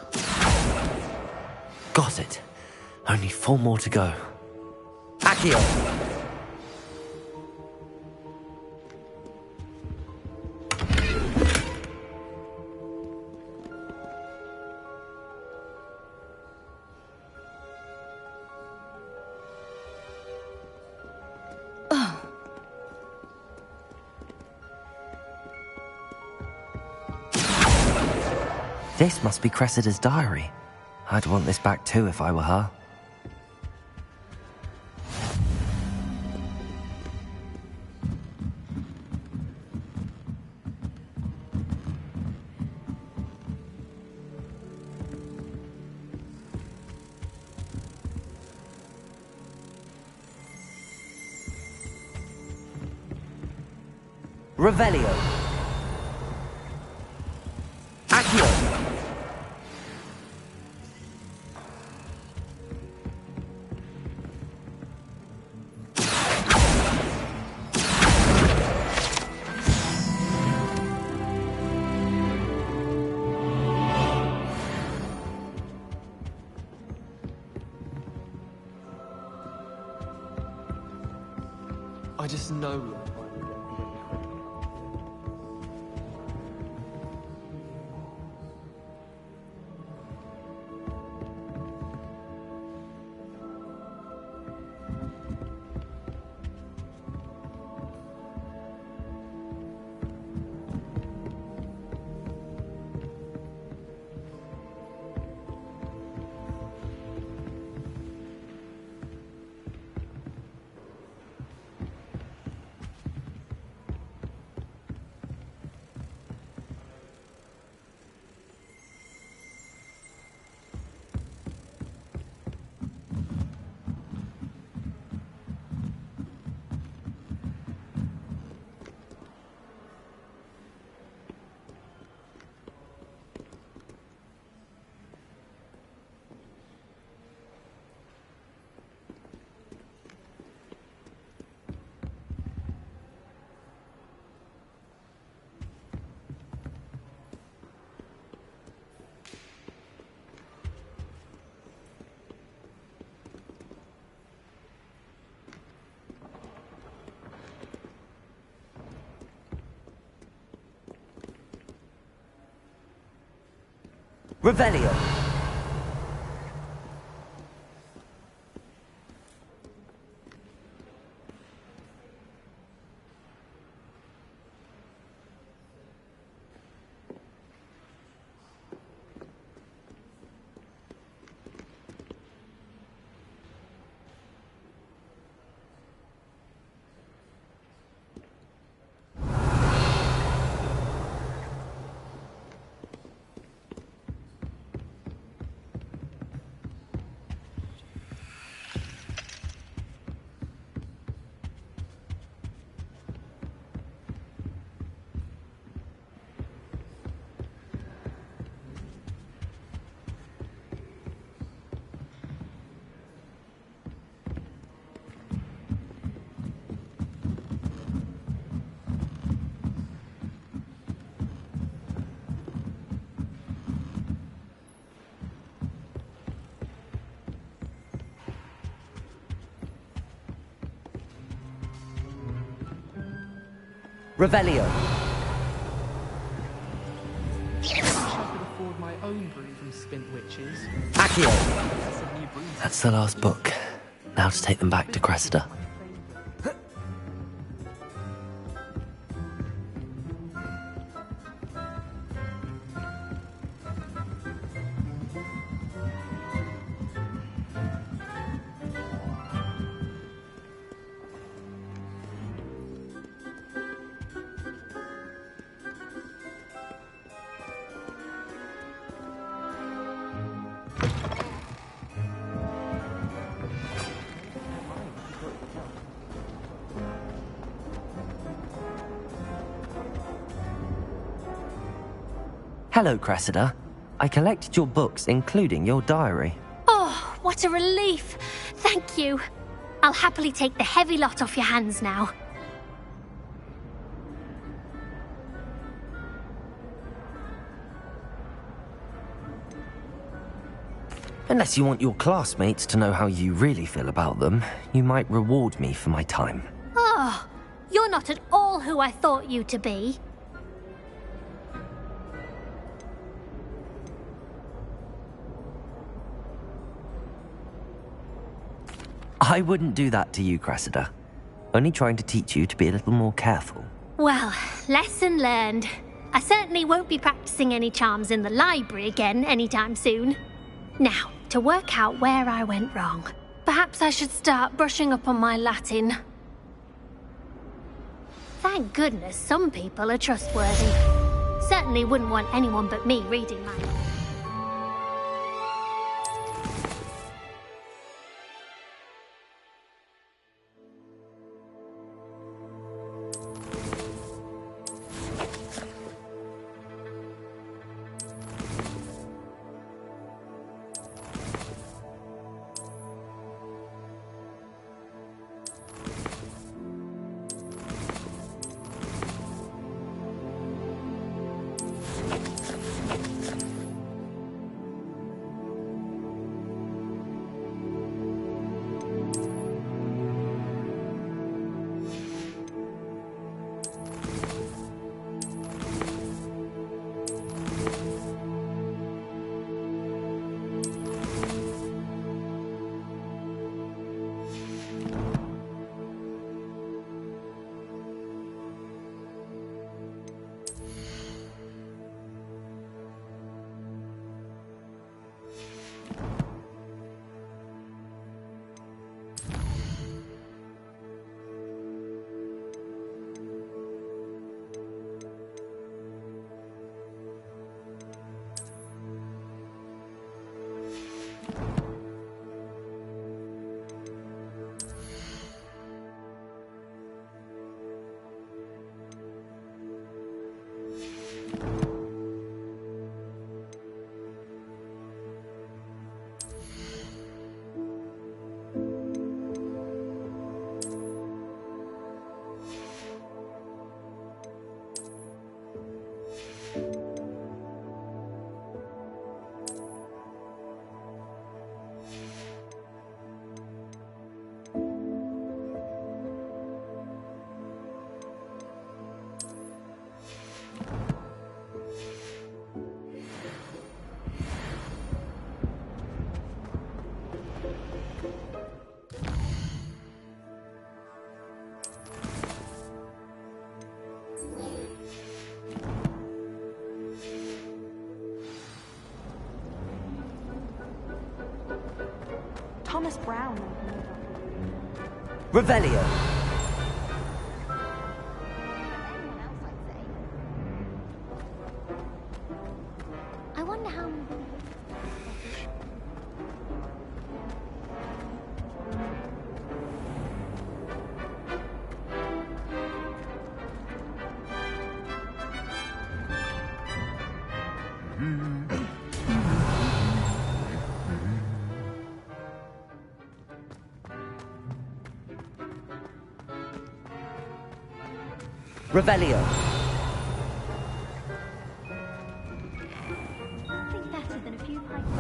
Got it. Only 4 more to go. Accio! This must be Cressida's diary. I'd want this back too if I were her. Revelio. Accio. I just know. Revelio. Revelio. I wish I could afford my own brew from Spint Witches. Accio. That's the last book. Now to take them back to Cressida. Hello, Cressida. I collected your books, including your diary. Oh, what a relief. Thank you. I'll happily take the heavy lot off your hands now. Unless you want your classmates to know how you really feel about them, you might reward me for my time. Oh, you're not at all who I thought you to be. I wouldn't do that to you, Cressida. Only trying to teach you to be a little more careful. Well, lesson learned. I certainly won't be practicing any charms in the library again anytime soon. Now, to work out where I went wrong. Perhaps I should start brushing up on my Latin. Thank goodness some people are trustworthy. Certainly wouldn't want anyone but me reading mine. Thomas Brown. Revelio. I wonder how... Revelio. Nothing better than a few pints.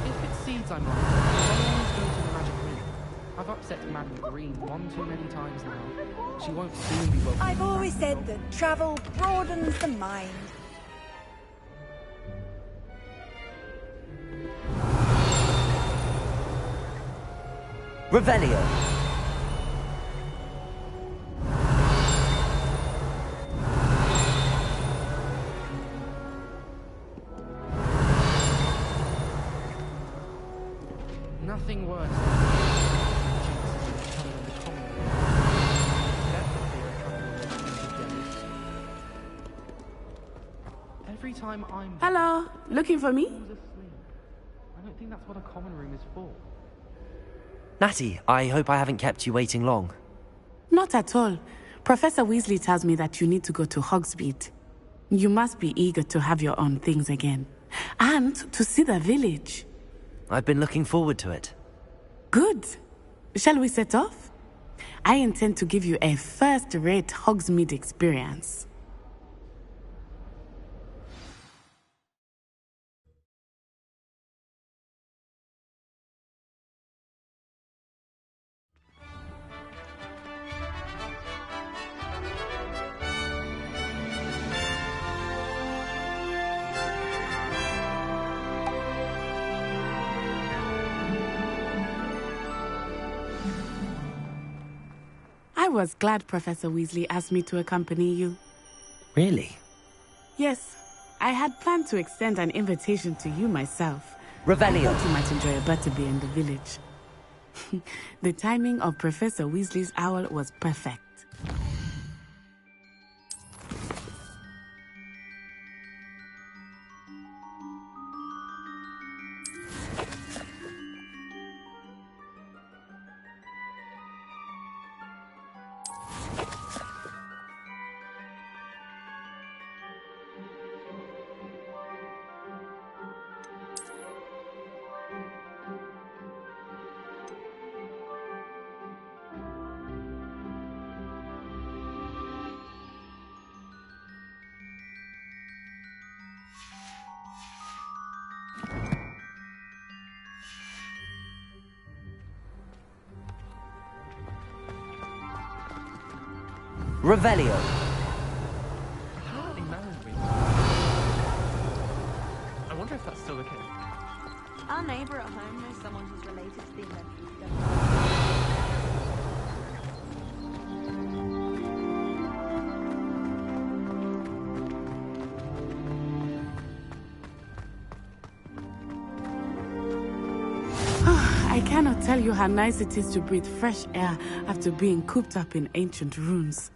If it's seeds I'm on, I always go to the magic room. I've upset Madam Green one too many times now. She won't soon be welcome. I've always said that travel broadens the mind. Revelio. Nothing worse than jinxes coming on the common. Definitely a couple of jealous. Every time I'm... Hello, looking for me? I don't think that's what a common room is for. Natty, I hope I haven't kept you waiting long. Not at all. Professor Weasley tells me that you need to go to Hogsmeade. You must be eager to have your own things again. And to see the village. I've been looking forward to it. Good. Shall we set off? I intend to give you a first-rate Hogsmeade experience. I was glad Professor Weasley asked me to accompany you. Really? Yes, I had planned to extend an invitation to you myself. Revelio. I thought you might enjoy a butterbeer in the village. The timing of Professor Weasley's owl was perfect. Revelio. Apparently married me. I wonder if that's still the case. Our neighbour at home knows someone who's related to the inventor. I cannot tell you how nice it is to breathe fresh air after being cooped up in ancient ruins.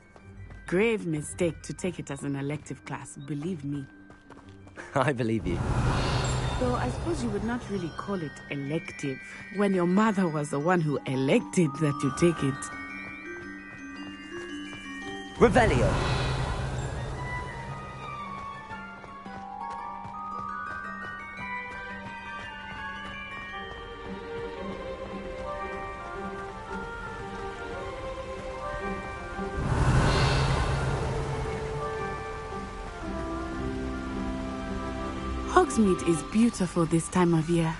Grave mistake to take it as an elective class, believe me. I believe you. Though I suppose you would not really call it elective, when your mother was the one who elected that you take it. Revelio. Hogsmeade is beautiful this time of year.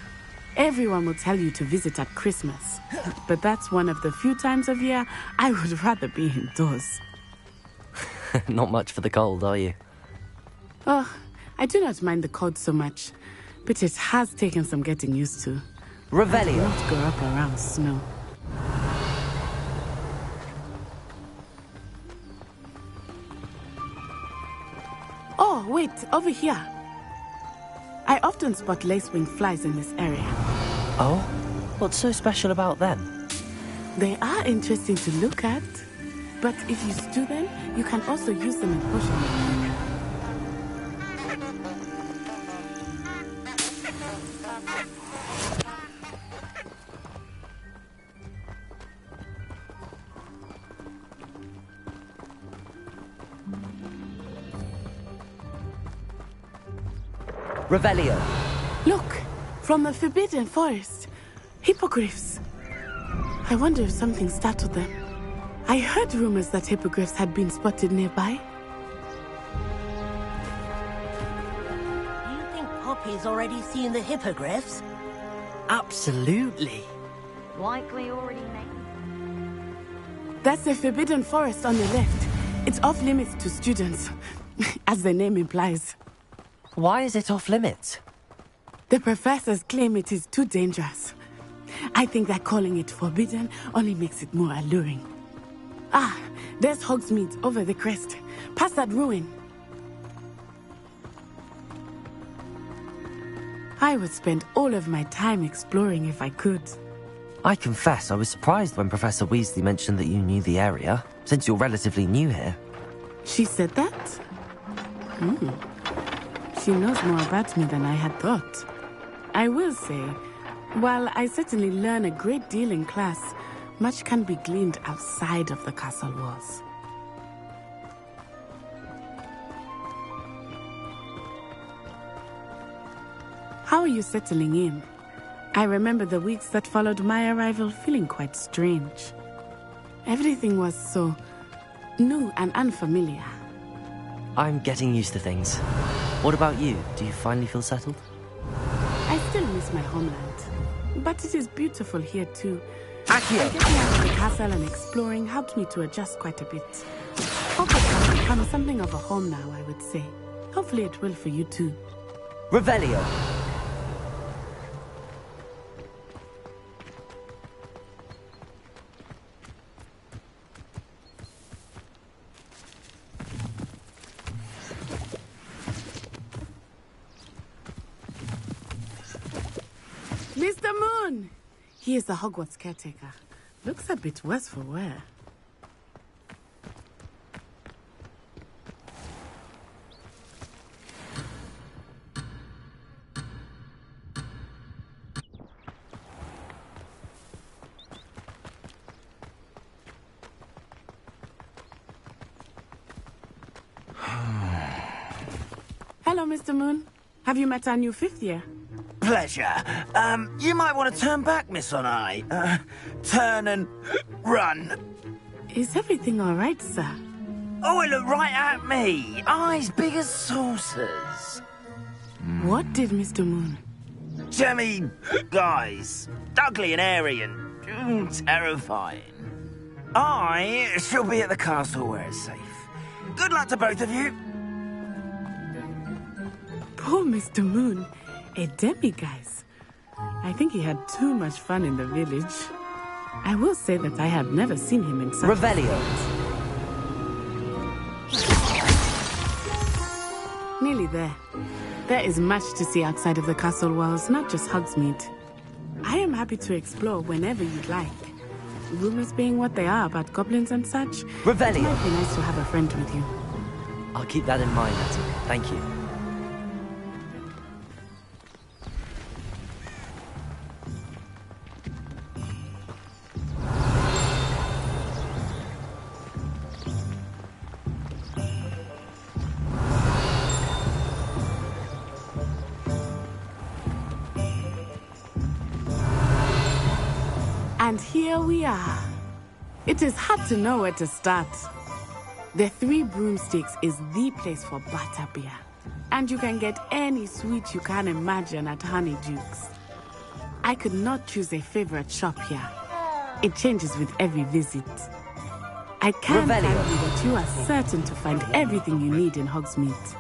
Everyone will tell you to visit at Christmas. But that's one of the few times of year I would rather be indoors. Not much for the cold, are you? Oh, I do not mind the cold so much, but it has taken some getting used to. Revelio. I don't grow up around snow. Oh, wait, over here. I often spot lacewing flies in this area. Oh? What's so special about them? They are interesting to look at, but if you stew them, you can also use them in potion making. Revelio. Look, from the Forbidden Forest. Hippogriffs. I wonder if something startled them. I heard rumors that hippogriffs had been spotted nearby. You think Poppy's already seen the hippogriffs? Absolutely. Likely already named. That's the Forbidden Forest on the left. It's off limits to students, as the name implies. Why is it off limits? The professors claim it is too dangerous. I think that calling it forbidden only makes it more alluring. Ah, there's Hogsmeade over the crest. Past that ruin. I would spend all of my time exploring if I could. I confess I was surprised when Professor Weasley mentioned that you knew the area, since you're relatively new here. She said that? She knows more about me than I had thought. I will say, while I certainly learn a great deal in class, much can be gleaned outside of the castle walls. How are you settling in? I remember the weeks that followed my arrival feeling quite strange. Everything was so new and unfamiliar. I'm getting used to things. What about you? Do you finally feel settled? I still miss my homeland, but it is beautiful here too. Getting out of the castle and exploring helped me to adjust quite a bit. Hogwarts has become something of a home now, I would say. Hopefully it will for you too. Revelio. Mr. Moon! He is the Hogwarts caretaker. Looks a bit worse for wear. Hello, Mr. Moon. Have you met our new fifth year? Pleasure. You might want to turn back, Miss On-Eye. Turn and run. Is everything all right, sir? Oh, it looked right at me. Eyes big as saucers. What did Mr. Moon? Jemmy guys. Ugly and airy and terrifying. I shall be at the castle where it's safe. Good luck to both of you. Poor Mr. Moon. A demiguise. I think he had too much fun in the village. I will say that I have never seen him in such... Revelio. Nearly there. There is much to see outside of the castle walls, not just Hogsmeade. I am happy to explore whenever you'd like. Rumors being what they are about goblins and such, Revelio. It might be nice to have a friend with you. I'll keep that in mind, Natty. Thank you. And here we are. It is hard to know where to start. The Three Broomsticks is the place for butterbeer. And you can get any sweet you can imagine at Honeydukes. I could not choose a favorite shop here. It changes with every visit. I can tell you that you are certain to find everything you need in Hogsmeade.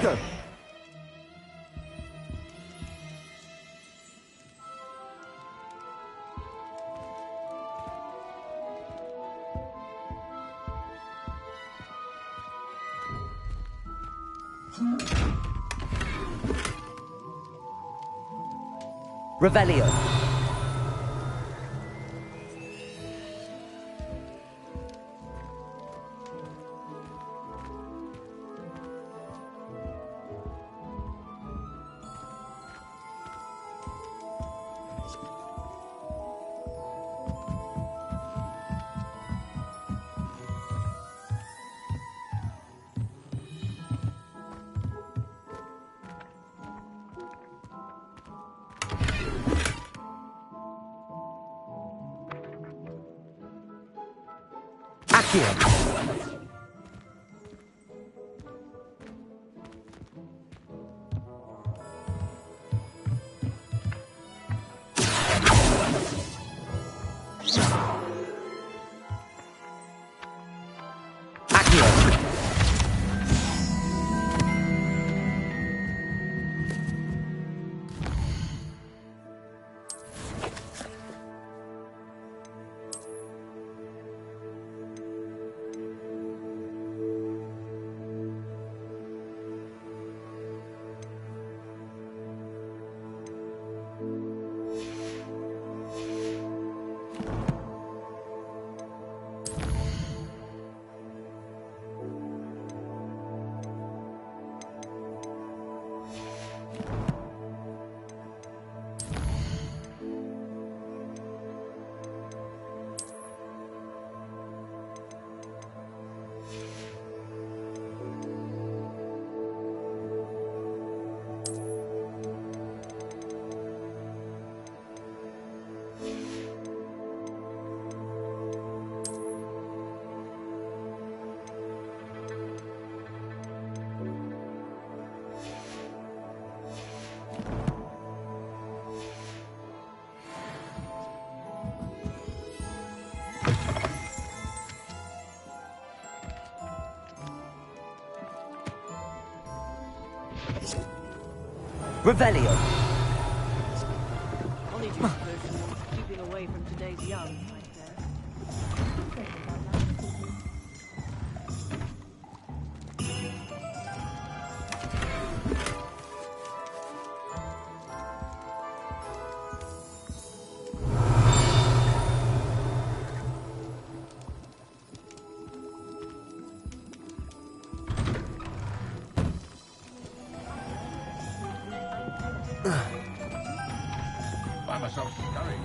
go. Revelio. Accio. Revelio. Only two persons keeping away from today's young, I guess. Find myself scurrying.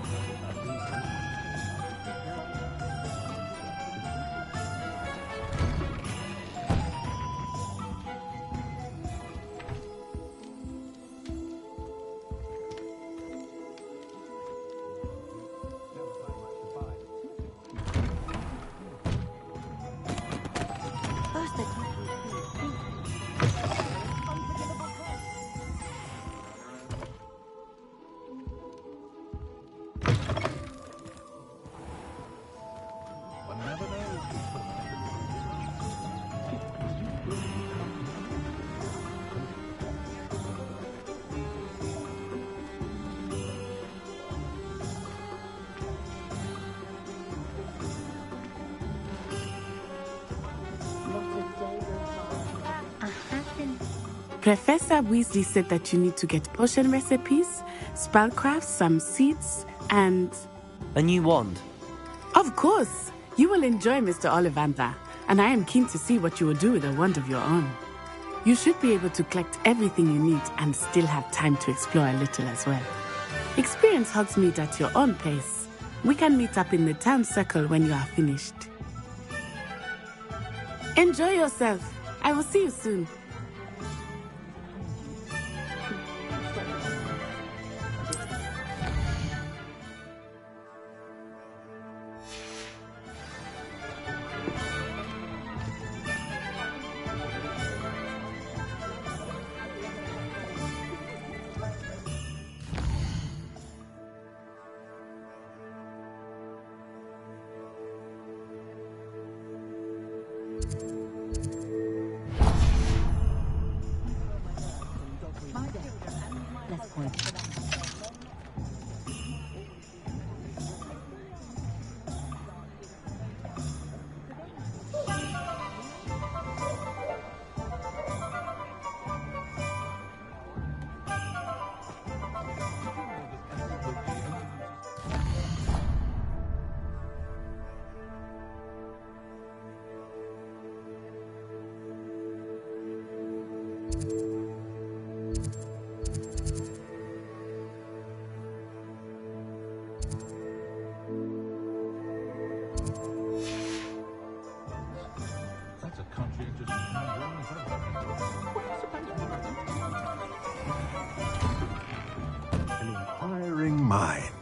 Professor Weasley said that you need to get potion recipes, spellcraft, some seeds, and... A new wand. Of course! You will enjoy Mr. Ollivander, and I am keen to see what you will do with a wand of your own. You should be able to collect everything you need and still have time to explore a little as well. Experience Hogsmeade at your own pace. We can meet up in the town circle when you are finished. Enjoy yourself. I will see you soon. mind.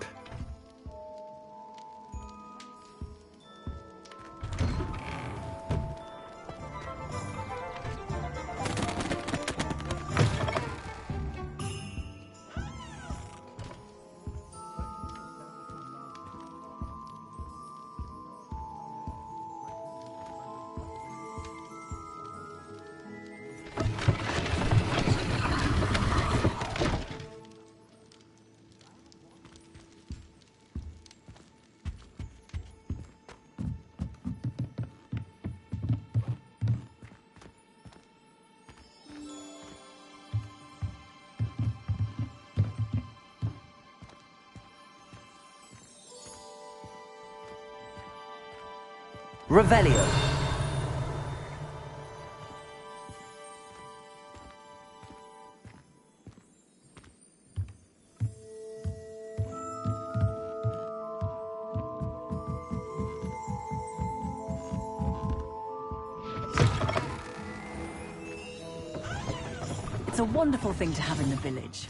Revelio. It's a wonderful thing to have in the village.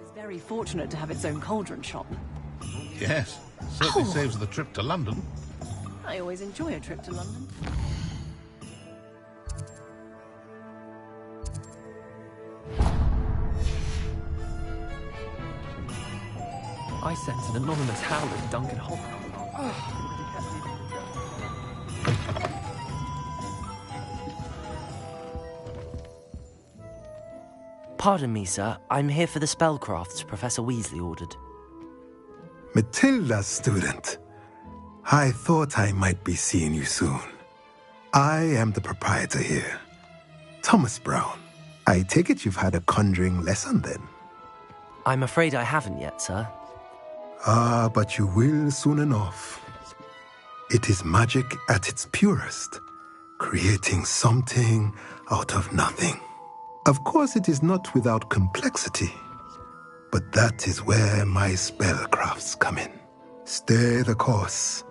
It's very fortunate to have its own cauldron shop. Yes, certainly saves the trip to London. I always enjoy a trip to London. I sense an anonymous howling Duncan Hogwarts. Pardon me, sir. I'm here for the spellcrafts Professor Weasley ordered. Matilda's student. I thought I might be seeing you soon. I am the proprietor here, Thomas Brown. I take it you've had a conjuring lesson then? I'm afraid I haven't yet, sir. Ah, but you will soon enough. It is magic at its purest, creating something out of nothing. Of course, it is not without complexity, but that is where my spellcrafts come in. Stay the course,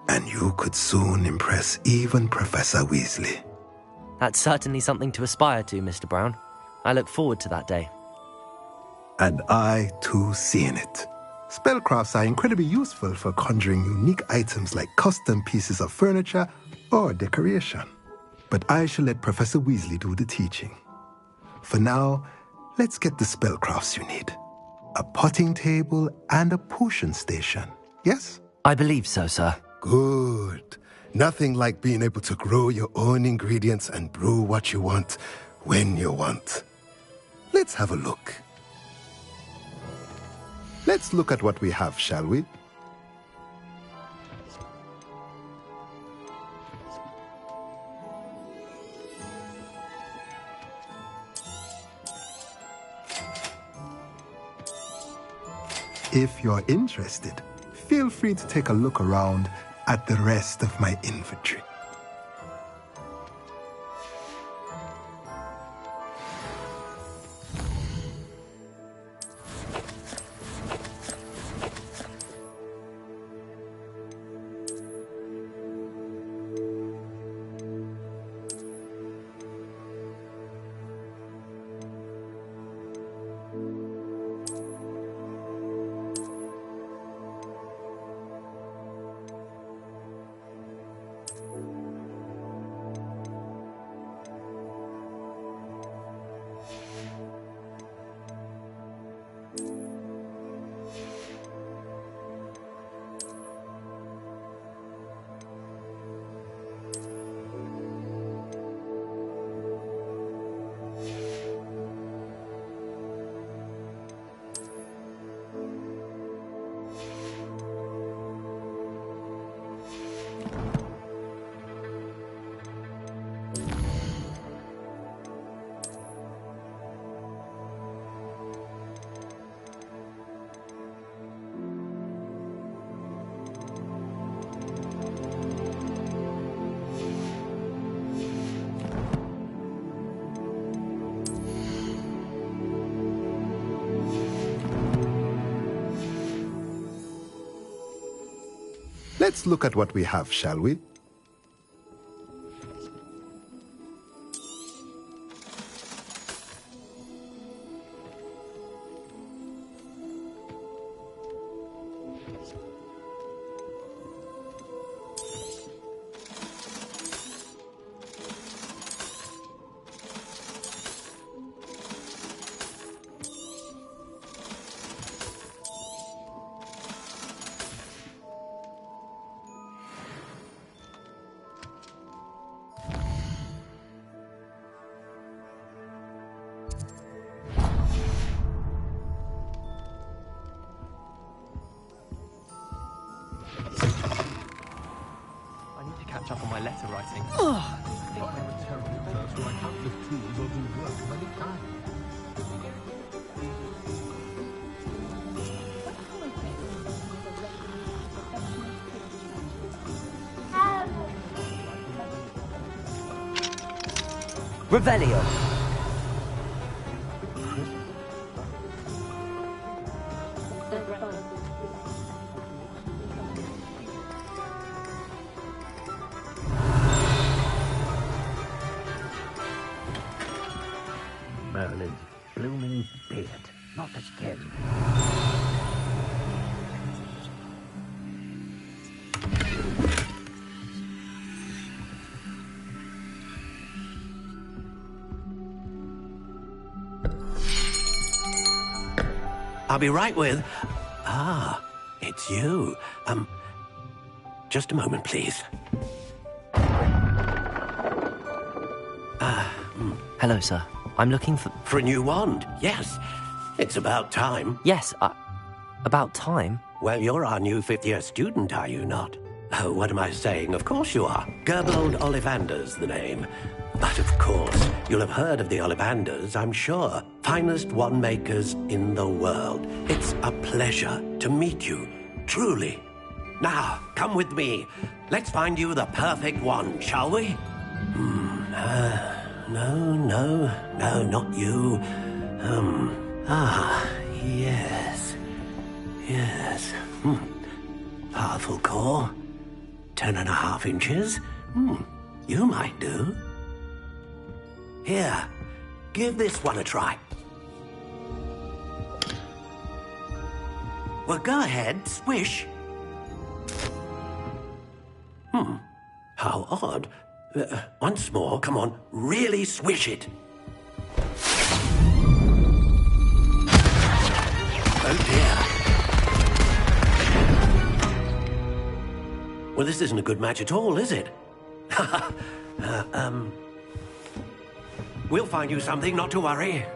and you could soon impress even Professor Weasley. That's certainly something to aspire to, Mr. Brown. I look forward to that day. And I, too, seeing it. Spellcrafts are incredibly useful for conjuring unique items like custom pieces of furniture or decoration. But I shall let Professor Weasley do the teaching. For now, let's get the spellcrafts you need. A potting table and a potion station, yes? I believe so, sir. Good. Nothing like being able to grow your own ingredients and brew what you want, when you want. Let's have a look. Let's look at what we have, shall we? If you're interested, feel free to take a look around at the rest of my inventory. Let's look at what we have, shall we? letter writing. Oh. I'm a terrible person. I can't lift tools or do work of any kind. Revelio. Merlin's blooming beard, not the skin. I'll be right with... Ah, it's you. Just a moment, please. Hello, sir. I'm looking for... For a new wand, yes. It's about time. Yes, about time? Well, you're our new fifth-year student, are you not? Oh, what am I saying? Of course you are. Gerbold Ollivander's the name. But of course, you'll have heard of the Ollivanders, I'm sure. Finest wand makers in the world. It's a pleasure to meet you, truly. Now, come with me. Let's find you the perfect wand, shall we? No, not you. Yes. Powerful core. 10.5 inches. You might do. Here, give this one a try. Well, go ahead, swish. How odd. Once more, come on, really swish it. Oh dear. Well, this isn't a good match at all, is it? We'll find you something, not to worry.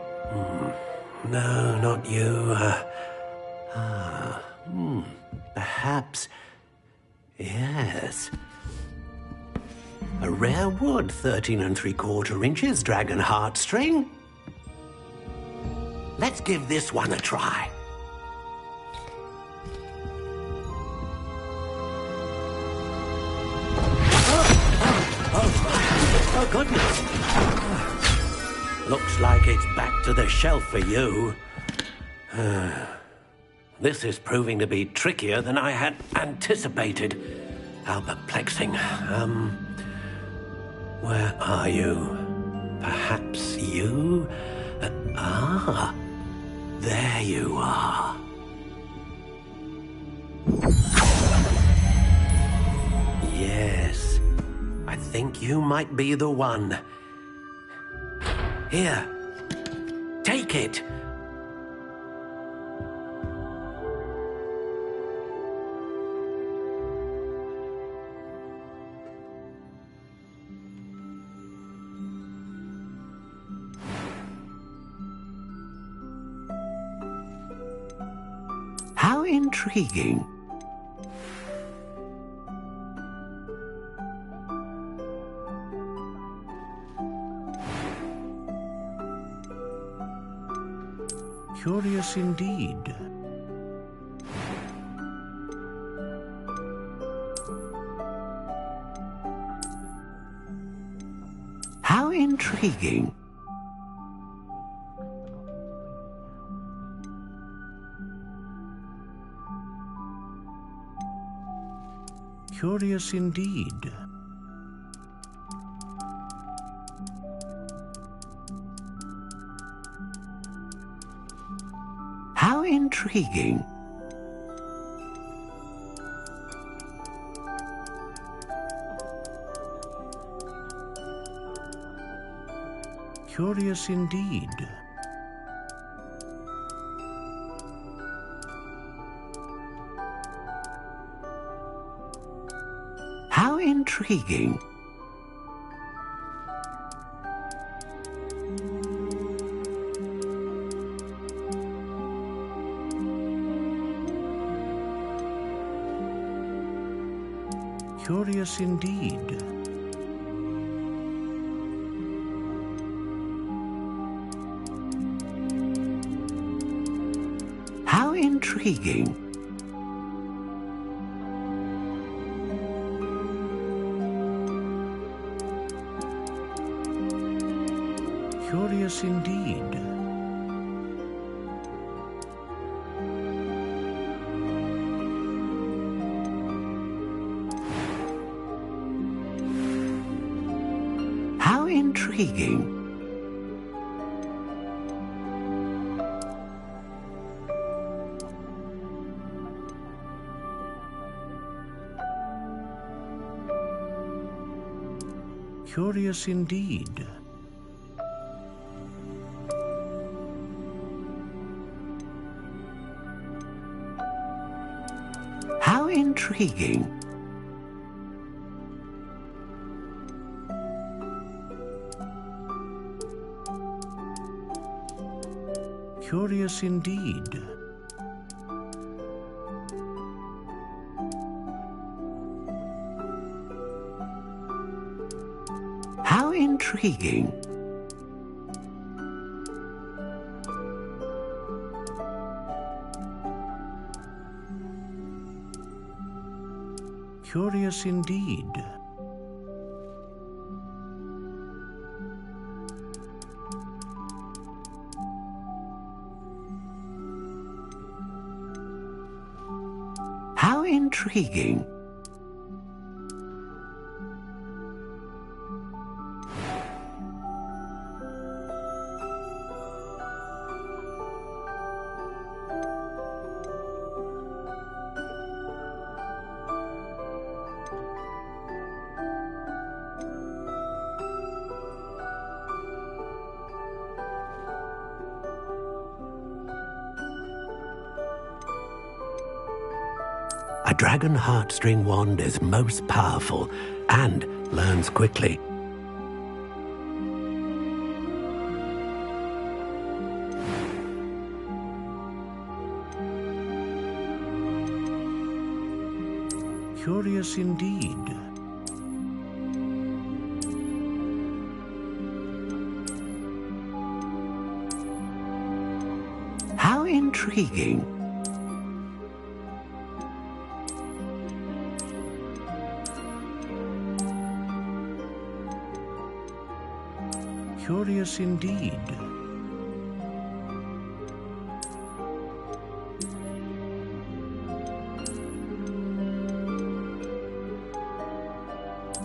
No, not you. Perhaps... Yes. A rare wood, 13 3/4 inches, dragon heartstring. Let's give this one a try. Oh, goodness. Looks like it's back to the shelf for you. This is proving to be trickier than I had anticipated. How perplexing. Where are you? Perhaps you? There you are. Yes, I think you might be the one. Here, take it. How intriguing. Curious indeed. How intriguing. Curious indeed. How intriguing. Curious indeed. How intriguing. Curious indeed. intriguing. Curious indeed. How intriguing. Curious indeed. How intriguing. Curious indeed. How intriguing. Curious indeed. How intriguing. A dragon heartstring wand is most powerful and learns quickly. Curious indeed. How intriguing. Curious indeed.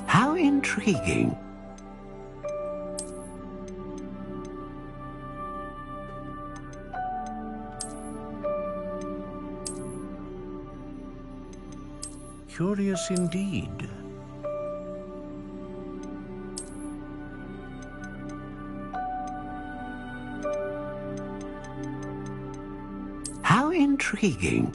How intriguing. Curious indeed. How intriguing.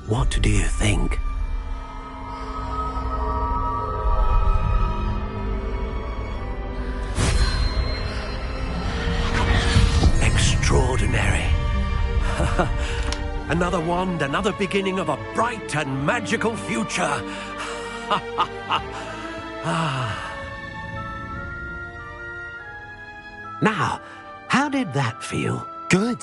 What do you think? Extraordinary. Another wand, another beginning of a bright and magical future. Now, how did that feel? Good.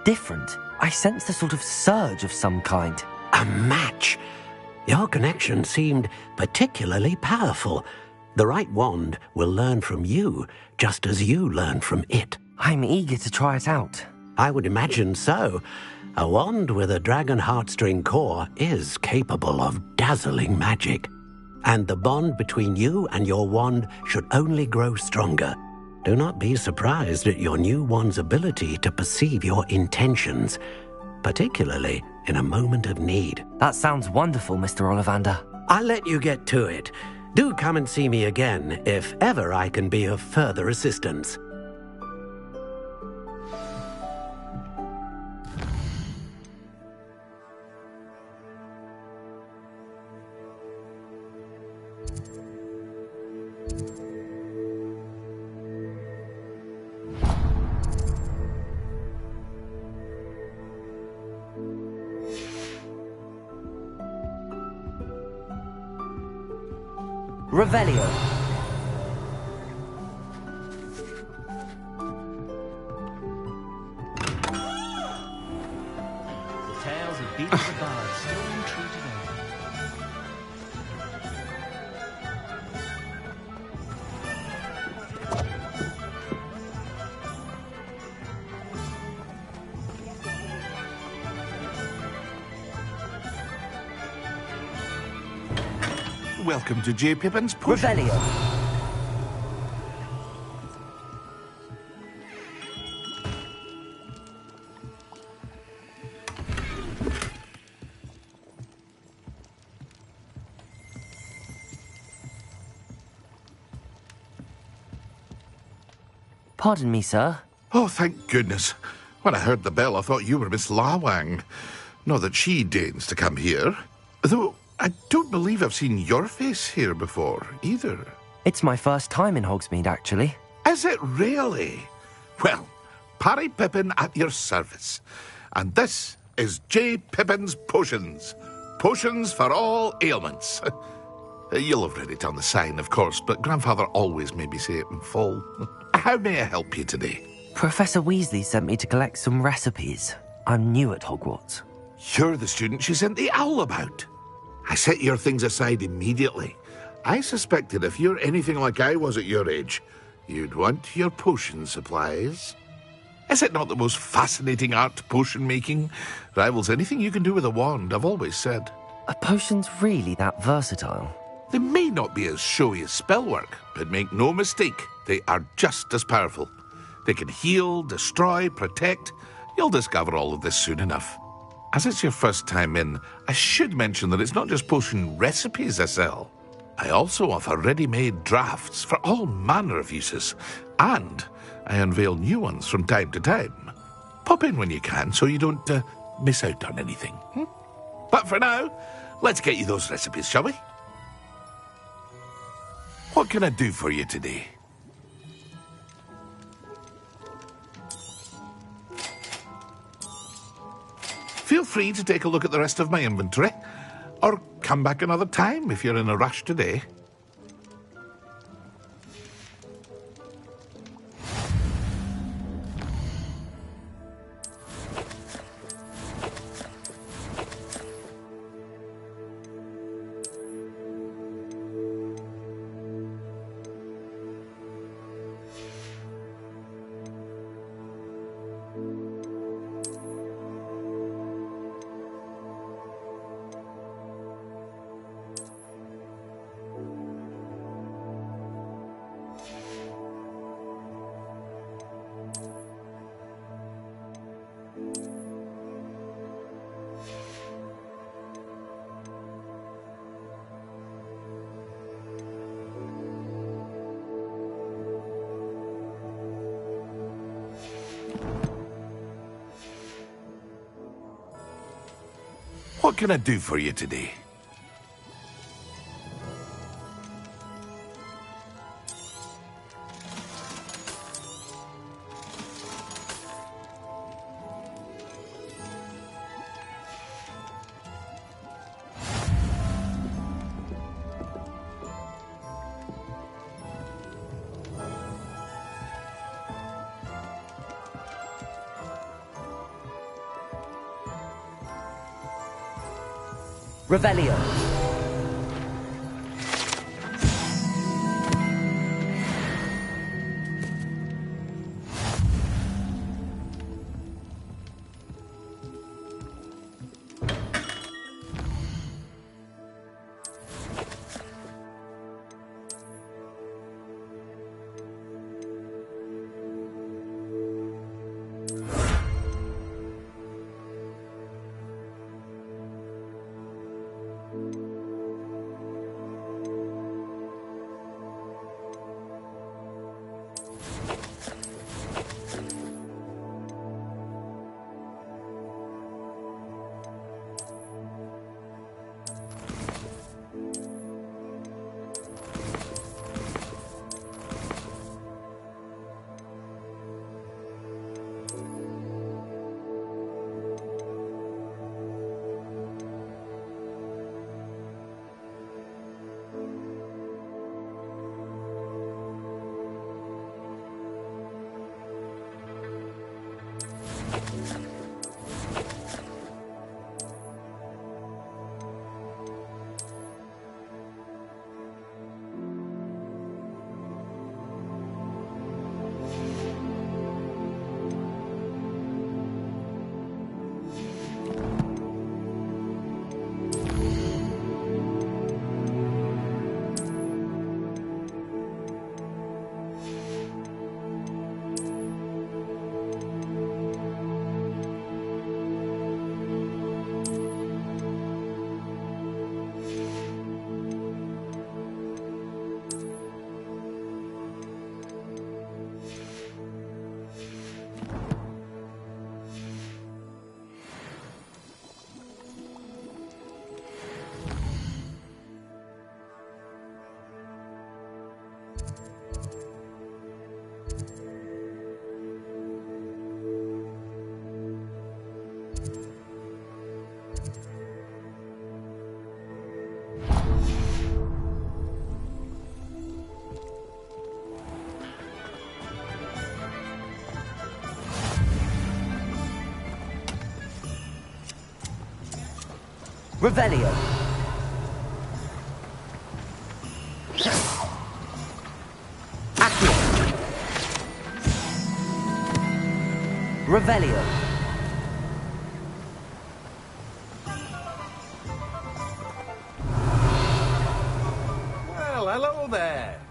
Different. I sensed a sort of surge of some kind. A match. Your connection seemed particularly powerful. The right wand will learn from you, just as you learn from it. I'm eager to try it out. I would imagine so. A wand with a dragon heartstring core is capable of dazzling magic. And the bond between you and your wand should only grow stronger. Do not be surprised at your new wand's ability to perceive your intentions, particularly in a moment of need. That sounds wonderful, Mr. Ollivander. I'll let you get to it. Do come and see me again if ever I can be of further assistance. Revelio. The tales of Beetle the Bard still ring true today. Welcome to J. Pippin's Potion. Revelio. Pardon me, sir. Oh, thank goodness. When I heard the bell, I thought you were Miss Lawang. Not that she deigns to come here. Though, I don't believe I've seen your face here before, either. It's my first time in Hogsmeade, actually. Is it really? Well, Parry Pippin at your service. And this is J. Pippin's Potions. Potions for all ailments. You'll have read it on the sign, of course, but Grandfather always made me say it in full. How may I help you today? Professor Weasley sent me to collect some recipes. I'm new at Hogwarts. You're the student she sent the owl about. I set your things aside immediately. I suspected if you're anything like I was at your age, you'd want your potion supplies. Is it not the most fascinating art, potion making? Rivals anything you can do with a wand, I've always said. Are potions really that versatile? They may not be as showy as spellwork, but make no mistake, they are just as powerful. They can heal, destroy, protect. You'll discover all of this soon enough. As it's your first time in, I should mention that it's not just potion recipes I sell. I also offer ready-made drafts for all manner of uses, and I unveil new ones from time to time. Pop in when you can so you don't miss out on anything. But for now, let's get you those recipes, shall we? What can I do for you today? Feel free to take a look at the rest of my inventory, or come back another time if you're in a rush today. What can I do for you today? Revelio. you Revelio. Accio. Revelio. Well, hello there.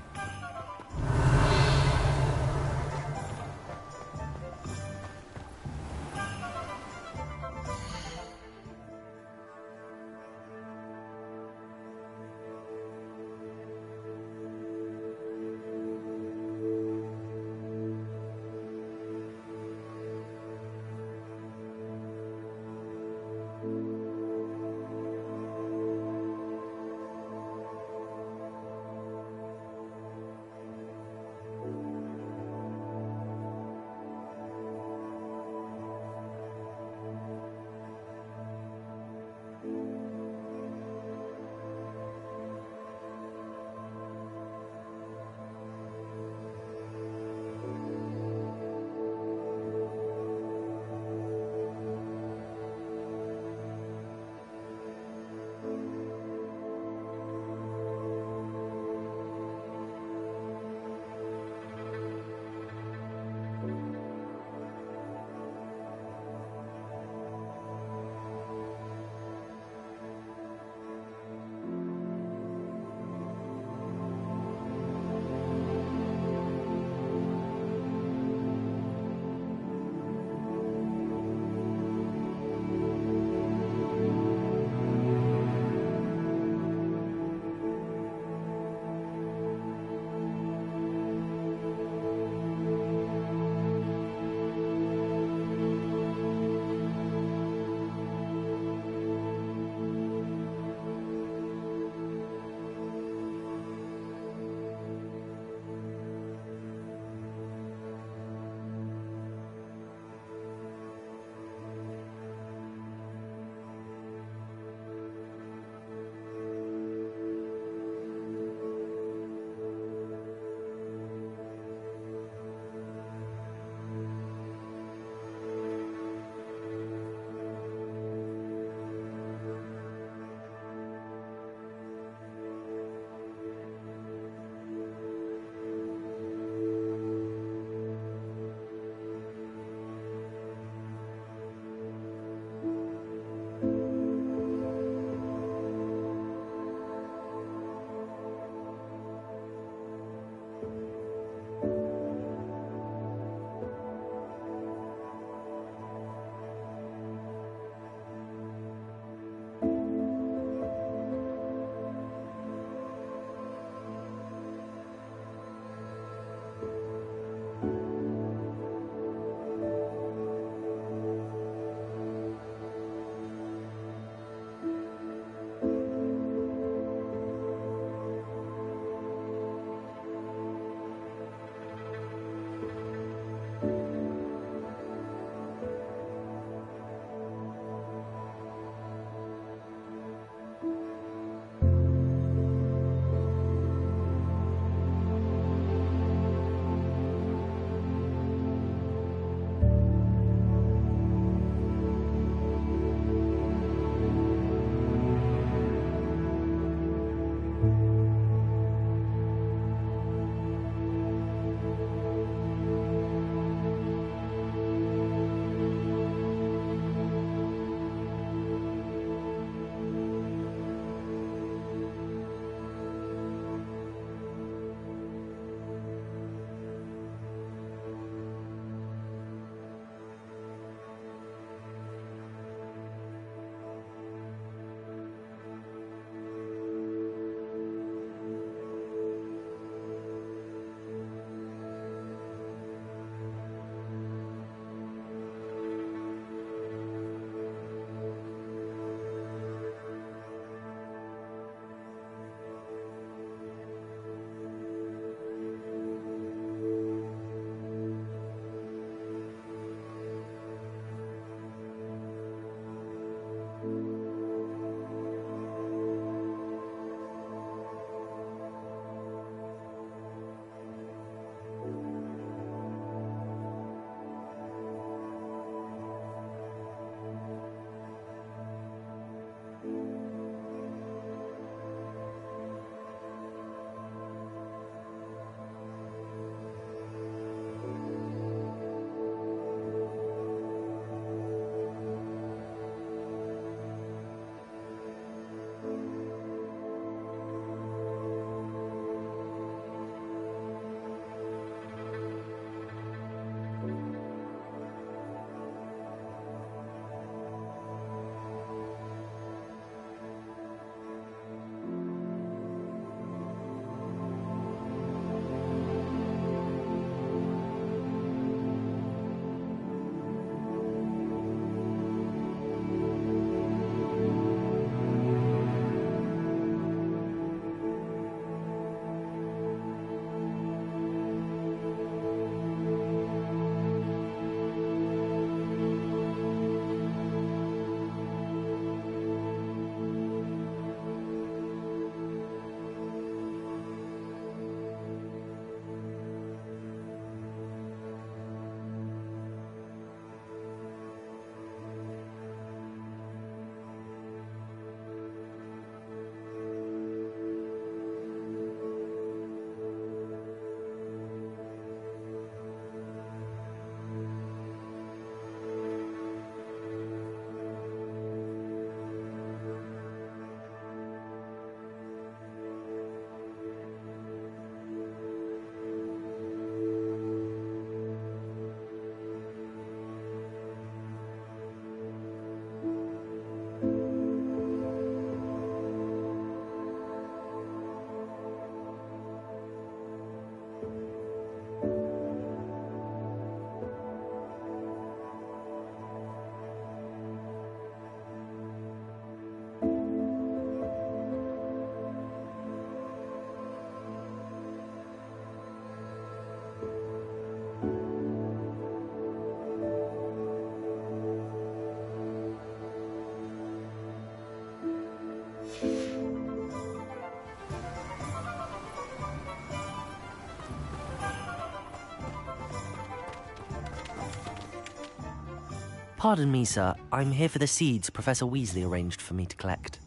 Pardon me, sir. I'm here for the seeds Professor Weasley arranged for me to collect.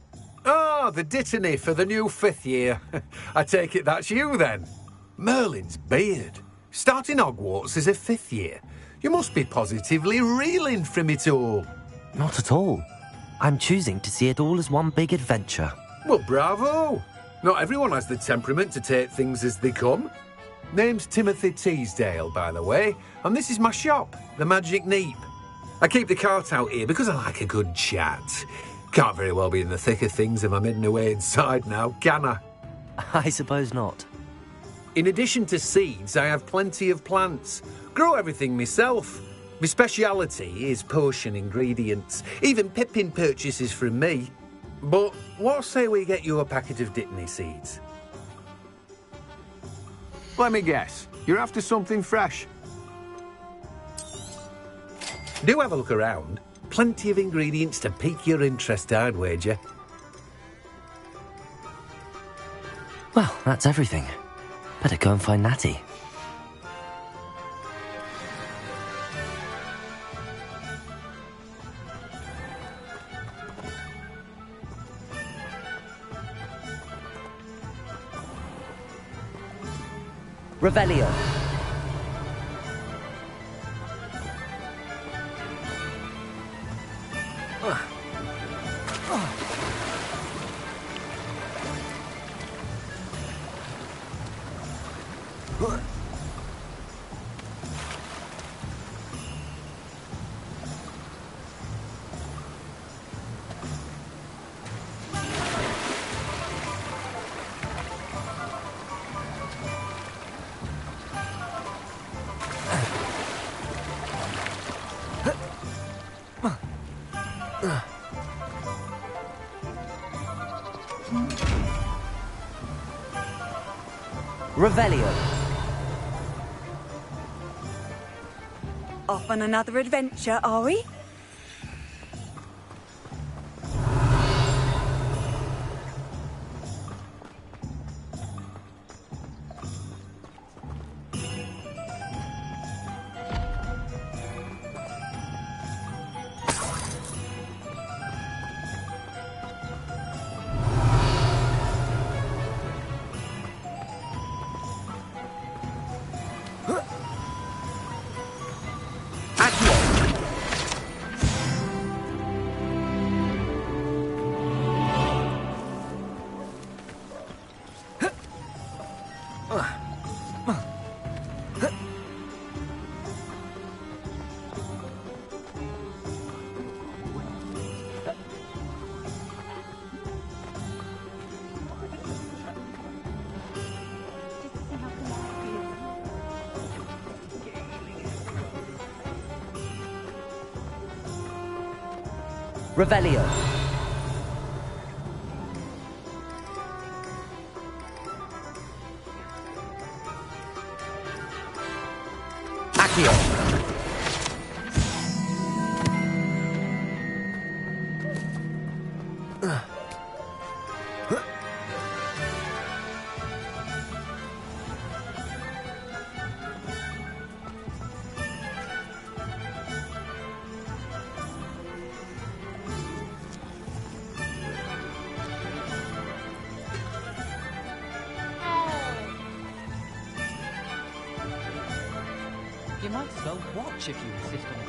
Ah, the dittany for the new 5th year. I take it that's you, then. Merlin's beard. Starting Hogwarts as a 5th year. You must be positively reeling from it all. Not at all. I'm choosing to see it all as one big adventure. Well, bravo. Not everyone has the temperament to take things as they come. Name's Timothy Teasdale, by the way, and this is my shop, the Magic Neep. I keep the cart out here because I like a good chat. Can't very well be in the thick of things if I'm hidden away inside now, can I? I suppose not. In addition to seeds, I have plenty of plants. Grow everything myself. My speciality is potion ingredients. Even Pippin purchases from me. But what say we get you a packet of Dittany seeds? Let me guess. You're after something fresh. Do have a look around. Plenty of ingredients to pique your interest, I'd wager. Well, that's everything. Better go and find Natty. Revelio. Revelio. Off on another adventure, are we? Revelio. Accio. You might as well watch if you insist on it.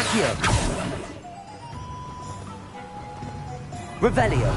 Accio! Revelio!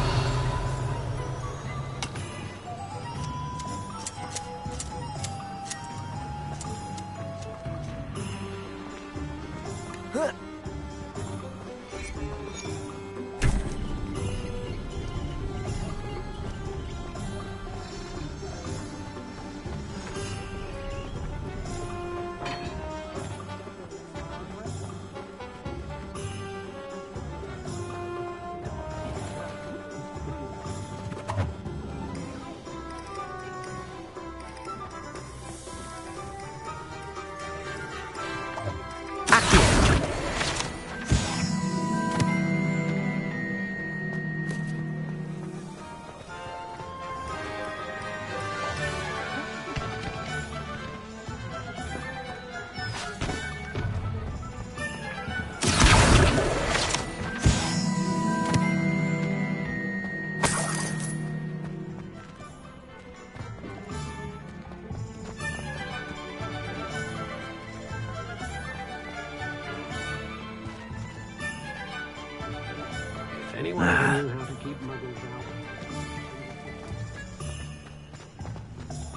Anyone who knew how to keep muggles out?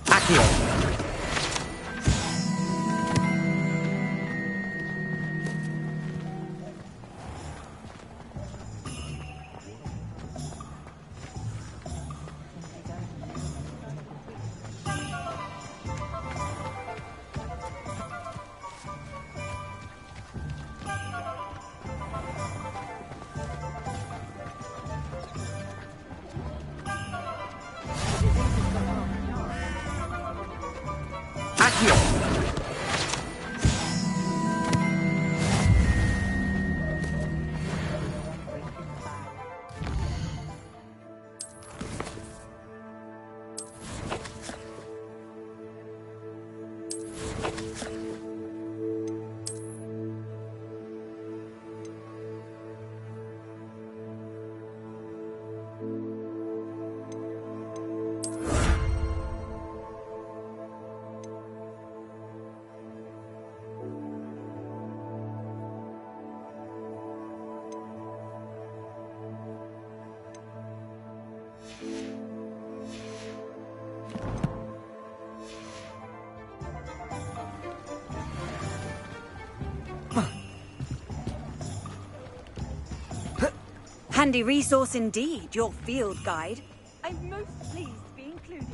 Accio! Handy resource indeed, your field guide. I'm most pleased to be included.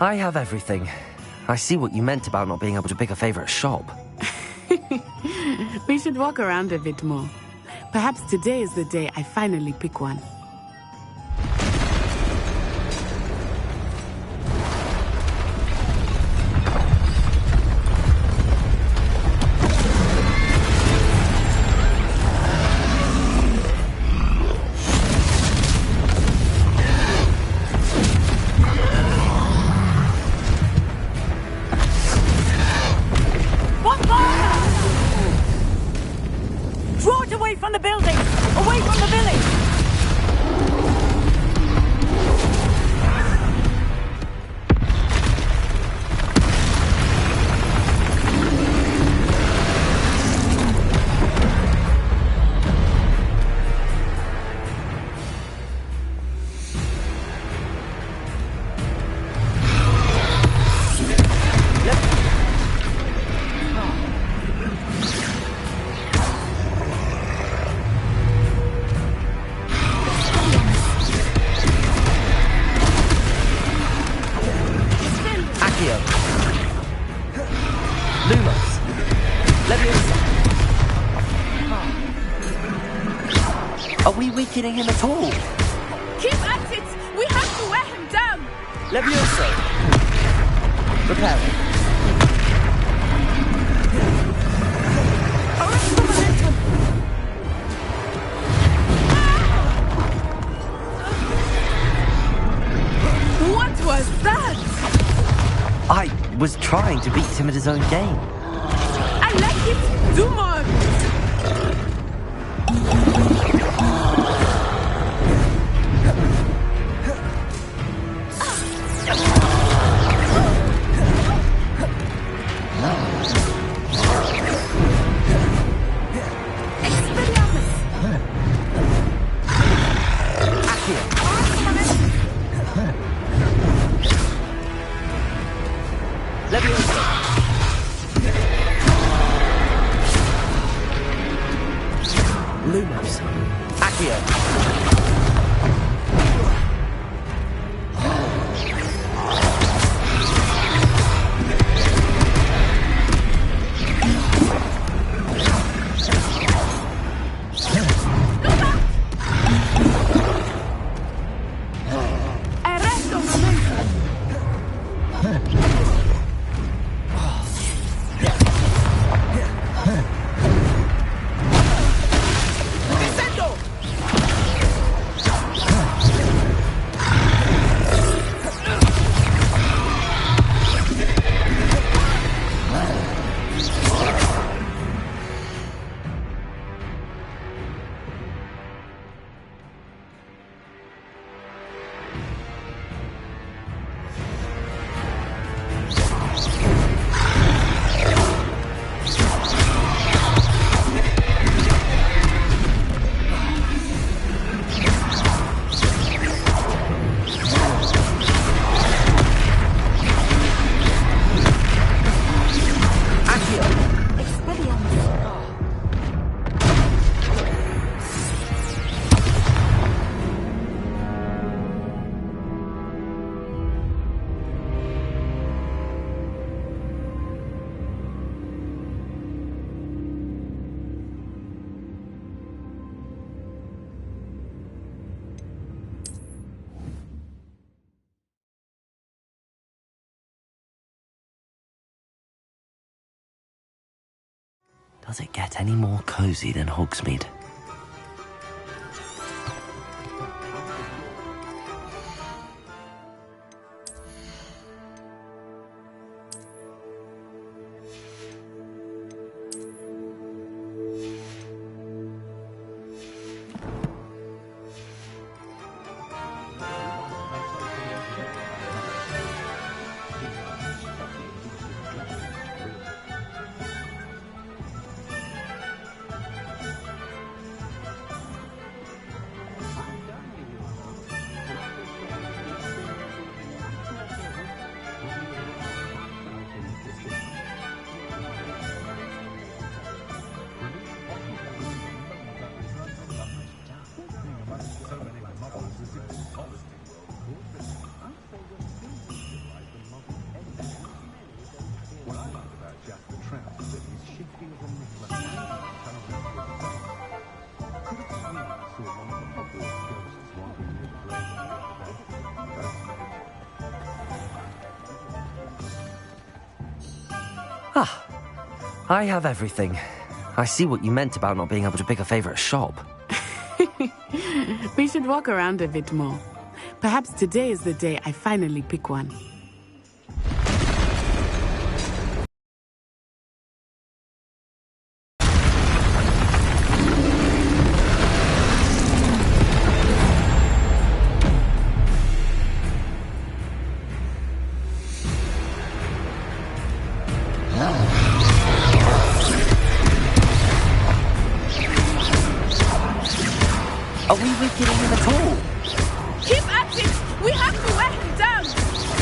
I have everything. I see what you meant about not being able to pick a favorite shop. We should walk around a bit more. Perhaps today is the day I finally pick one. Draw it away from the building! Away from the village! Are we weakening him at all? Keep at it! We have to wear him down! Levioso! Repairing. What was that? I was trying to beat him at his own game. I like it! Do more! Does it get any more cozy than Hogsmeade? Ah, I have everything. I see what you meant about not being able to pick a favourite shop. We should walk around a bit more. Perhaps today is the day I finally pick one. Are we wicked him at all? Keep at it! We have to wear him down!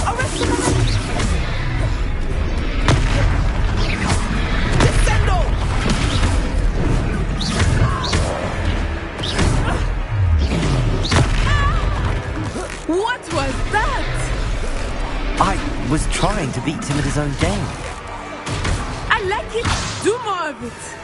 Arrest him! Descendo! What was that? I was trying to beat him at his own game. I like it! Do more of it!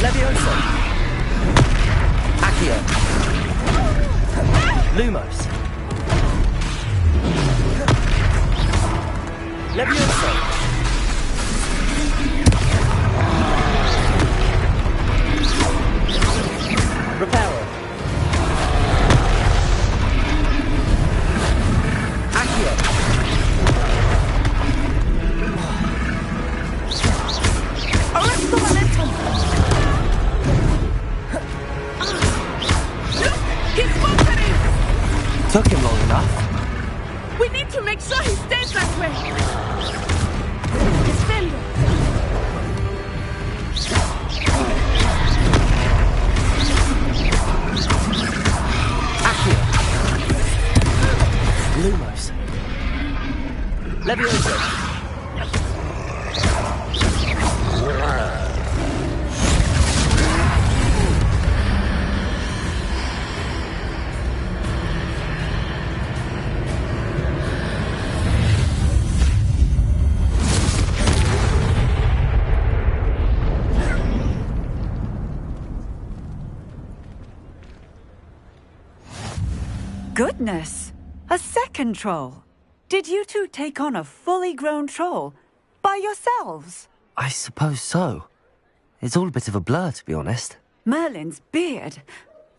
Levioso. Accio. Lumos. Levioso. Reparo. Accio. Arresto momentum! He's faltering! Took him long enough. We need to make sure he stays that way. Defend. Accio. Lumos. Levioso. Goodness! A second troll! Did you two take on a fully grown troll? By yourselves? I suppose so. It's all a bit of a blur, to be honest. Merlin's beard.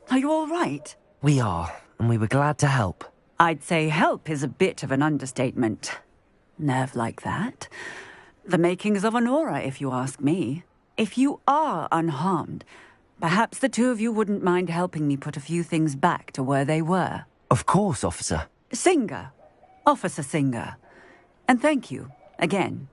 Are you all right? We are, and we were glad to help. I'd say help is a bit of an understatement. Nerve like that. The makings of an aura, if you ask me. If you are unharmed, perhaps the two of you wouldn't mind helping me put a few things back to where they were. Of course, officer. Singer. Officer Singer. And thank you, again.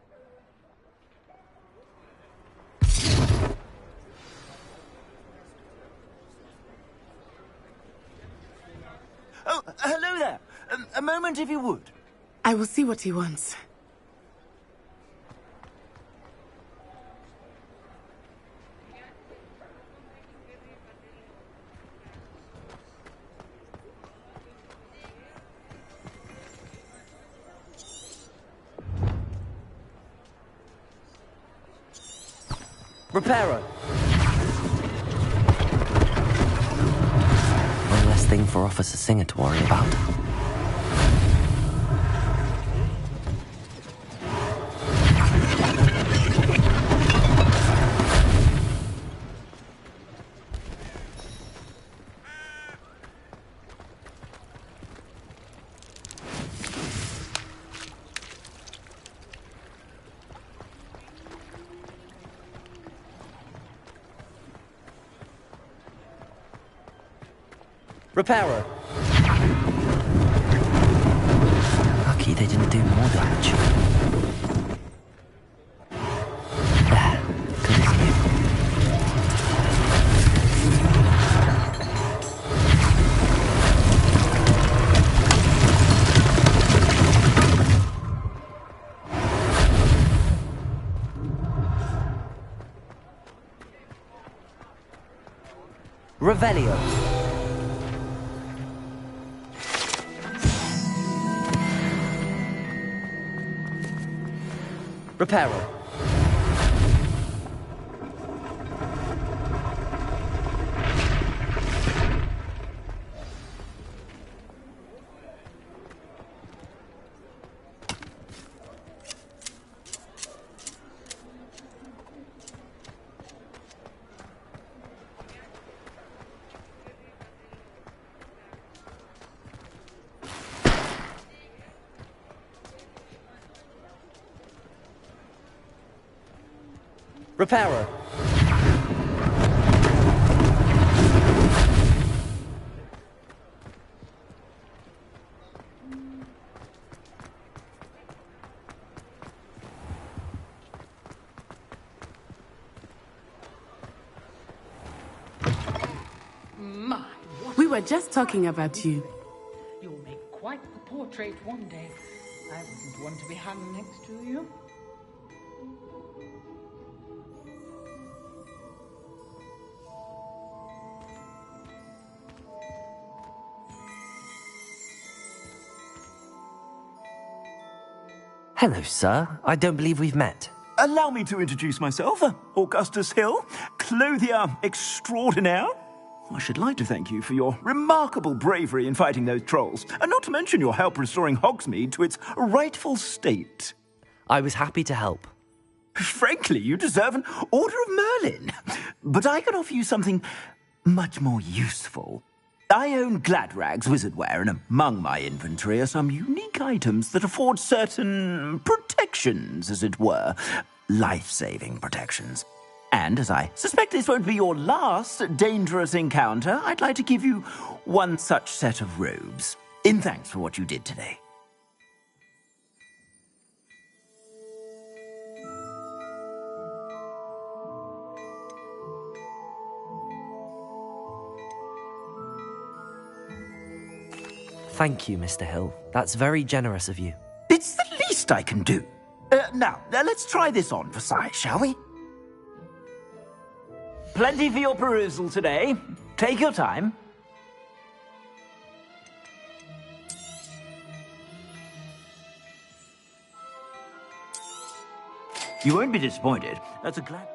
Oh, hello there. A moment if you would. I will see what he wants. Reparo! One less thing for Officer Singer to worry about. Reparo! Lucky they didn't do more damage. There, good as new. Revelio! Reparo. Reparo. We were just talking about you. You'll make quite the portrait one day. I wouldn't want to be hung next to you. Hello, sir. I don't believe we've met. Allow me to introduce myself, Augustus Hill, clothier extraordinaire. I should like to thank you for your remarkable bravery in fighting those trolls, and not to mention your help restoring Hogsmeade to its rightful state. I was happy to help. Frankly, you deserve an Order of Merlin. But I can offer you something much more useful. I own Gladrag's wizardware, and among my inventory are some unique items that afford certain protections, as it were. Life-saving protections. And as I suspect this won't be your last dangerous encounter, I'd like to give you one such set of robes, in thanks for what you did today. Thank you, Mr. Hill. That's very generous of you. It's the least I can do. Now, let's try this on for size, shall we? Plenty for your perusal today. Take your time. You won't be disappointed. That's a glad...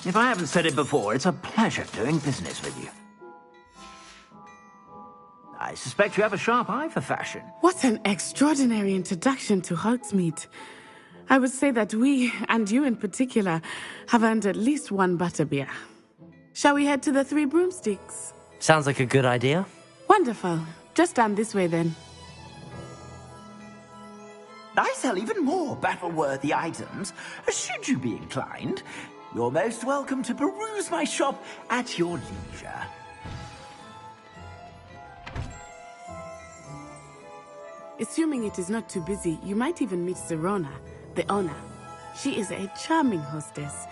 If I haven't said it before, it's a pleasure doing business with you. I suspect you have a sharp eye for fashion. What an extraordinary introduction to Hogsmeade. I would say that we, and you in particular, have earned at least one butterbeer. Shall we head to the Three Broomsticks? Sounds like a good idea. Wonderful. Just down this way, then. I sell even more battle-worthy items. Should you be inclined, you're most welcome to peruse my shop at your leisure. Assuming it is not too busy, you might even meet Serona, the owner. She is a charming hostess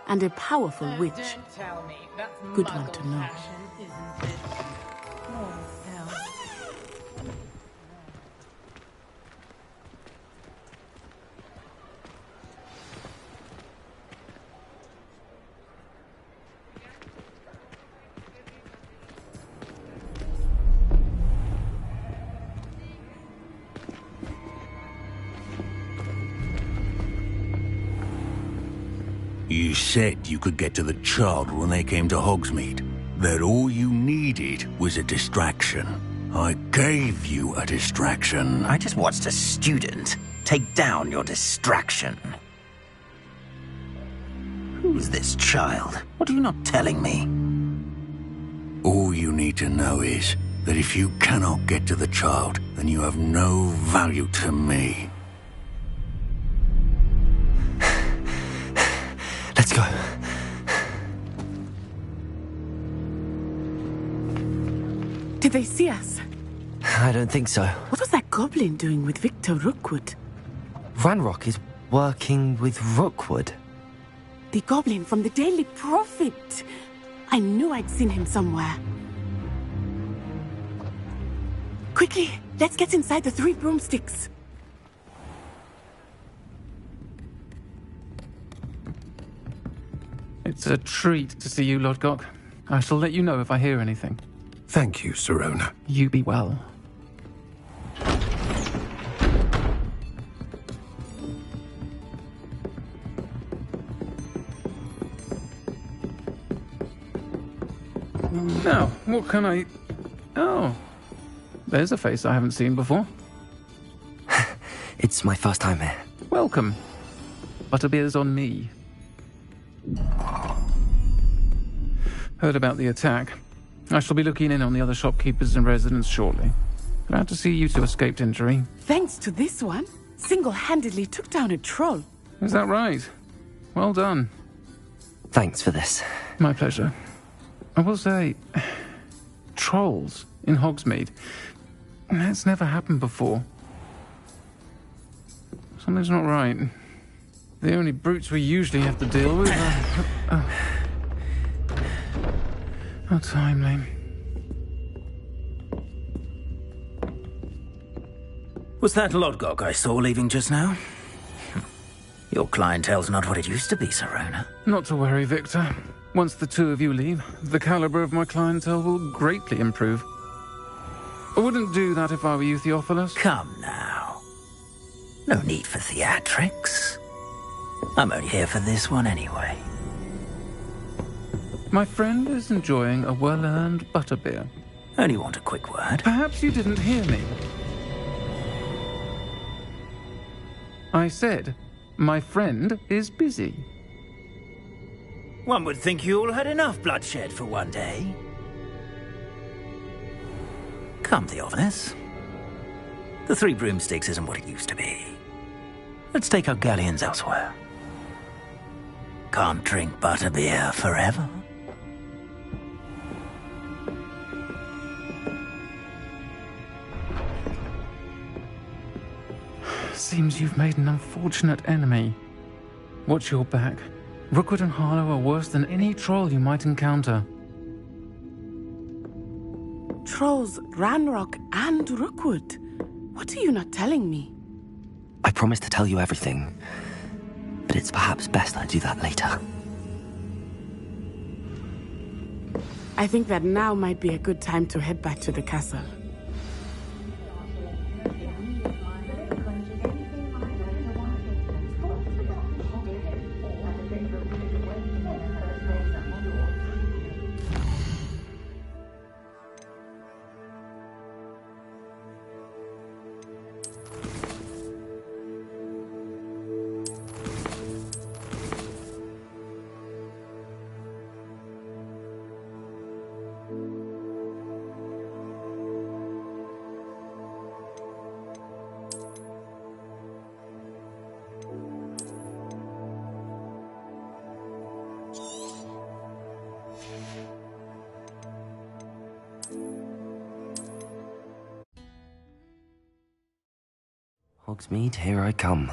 and a powerful witch. Don't tell me. That's Good one muggle to know. fashion, isn't it? Oh, hell. You said you could get to the child when they came to Hogsmeade. That all you needed was a distraction. I gave you a distraction. I just watched a student take down your distraction. Who's this child? What are you not telling me? All you need to know is that if you cannot get to the child, then you have no value to me. Let's go. Did they see us? I don't think so. What was that goblin doing with Victor Rookwood? Ranrock is working with Rookwood. The goblin from the Daily Prophet. I knew I'd seen him somewhere. Quickly, let's get inside the 3 broomsticks. It's a treat to see you, Lodgok. I shall let you know if I hear anything. Thank you, Serona. You be well. Now, what can I... Oh, there's a face I haven't seen before. It's my first time here. Welcome. Butterbeer's on me. Heard about the attack. I shall be looking in on the other shopkeepers and residents shortly. Glad to see you two escaped injury. Thanks to this one, single-handedly took down a troll. Is that right? Well done. Thanks for this. My pleasure. I will say, trolls in Hogsmeade. That's never happened before. Something's not right. The only brutes we usually have to deal with are... How timely. Was that Lodgok I saw leaving just now? Your clientele's not what it used to be, Serona. Not to worry, Victor. Once the two of you leave, the caliber of my clientele will greatly improve. I wouldn't do that if I were you, Theophilus. Come now. No need for theatrics. I'm only here for this one anyway. My friend is enjoying a well-earned butterbeer. Only want a quick word. Perhaps you didn't hear me. I said, my friend is busy. One would think you all had enough bloodshed for one day. Come, Theophilus. The 3 broomsticks isn't what it used to be. Let's take our galleons elsewhere. Can't drink butterbeer forever. Seems you've made an unfortunate enemy. Watch your back. Rookwood and Harlow are worse than any troll you might encounter. Trolls, Ranrock, and Rookwood. What are you not telling me? I promised to tell you everything, but it's perhaps best I do that later. I think that now might be a good time to head back to the castle. Hogsmeade, here I come.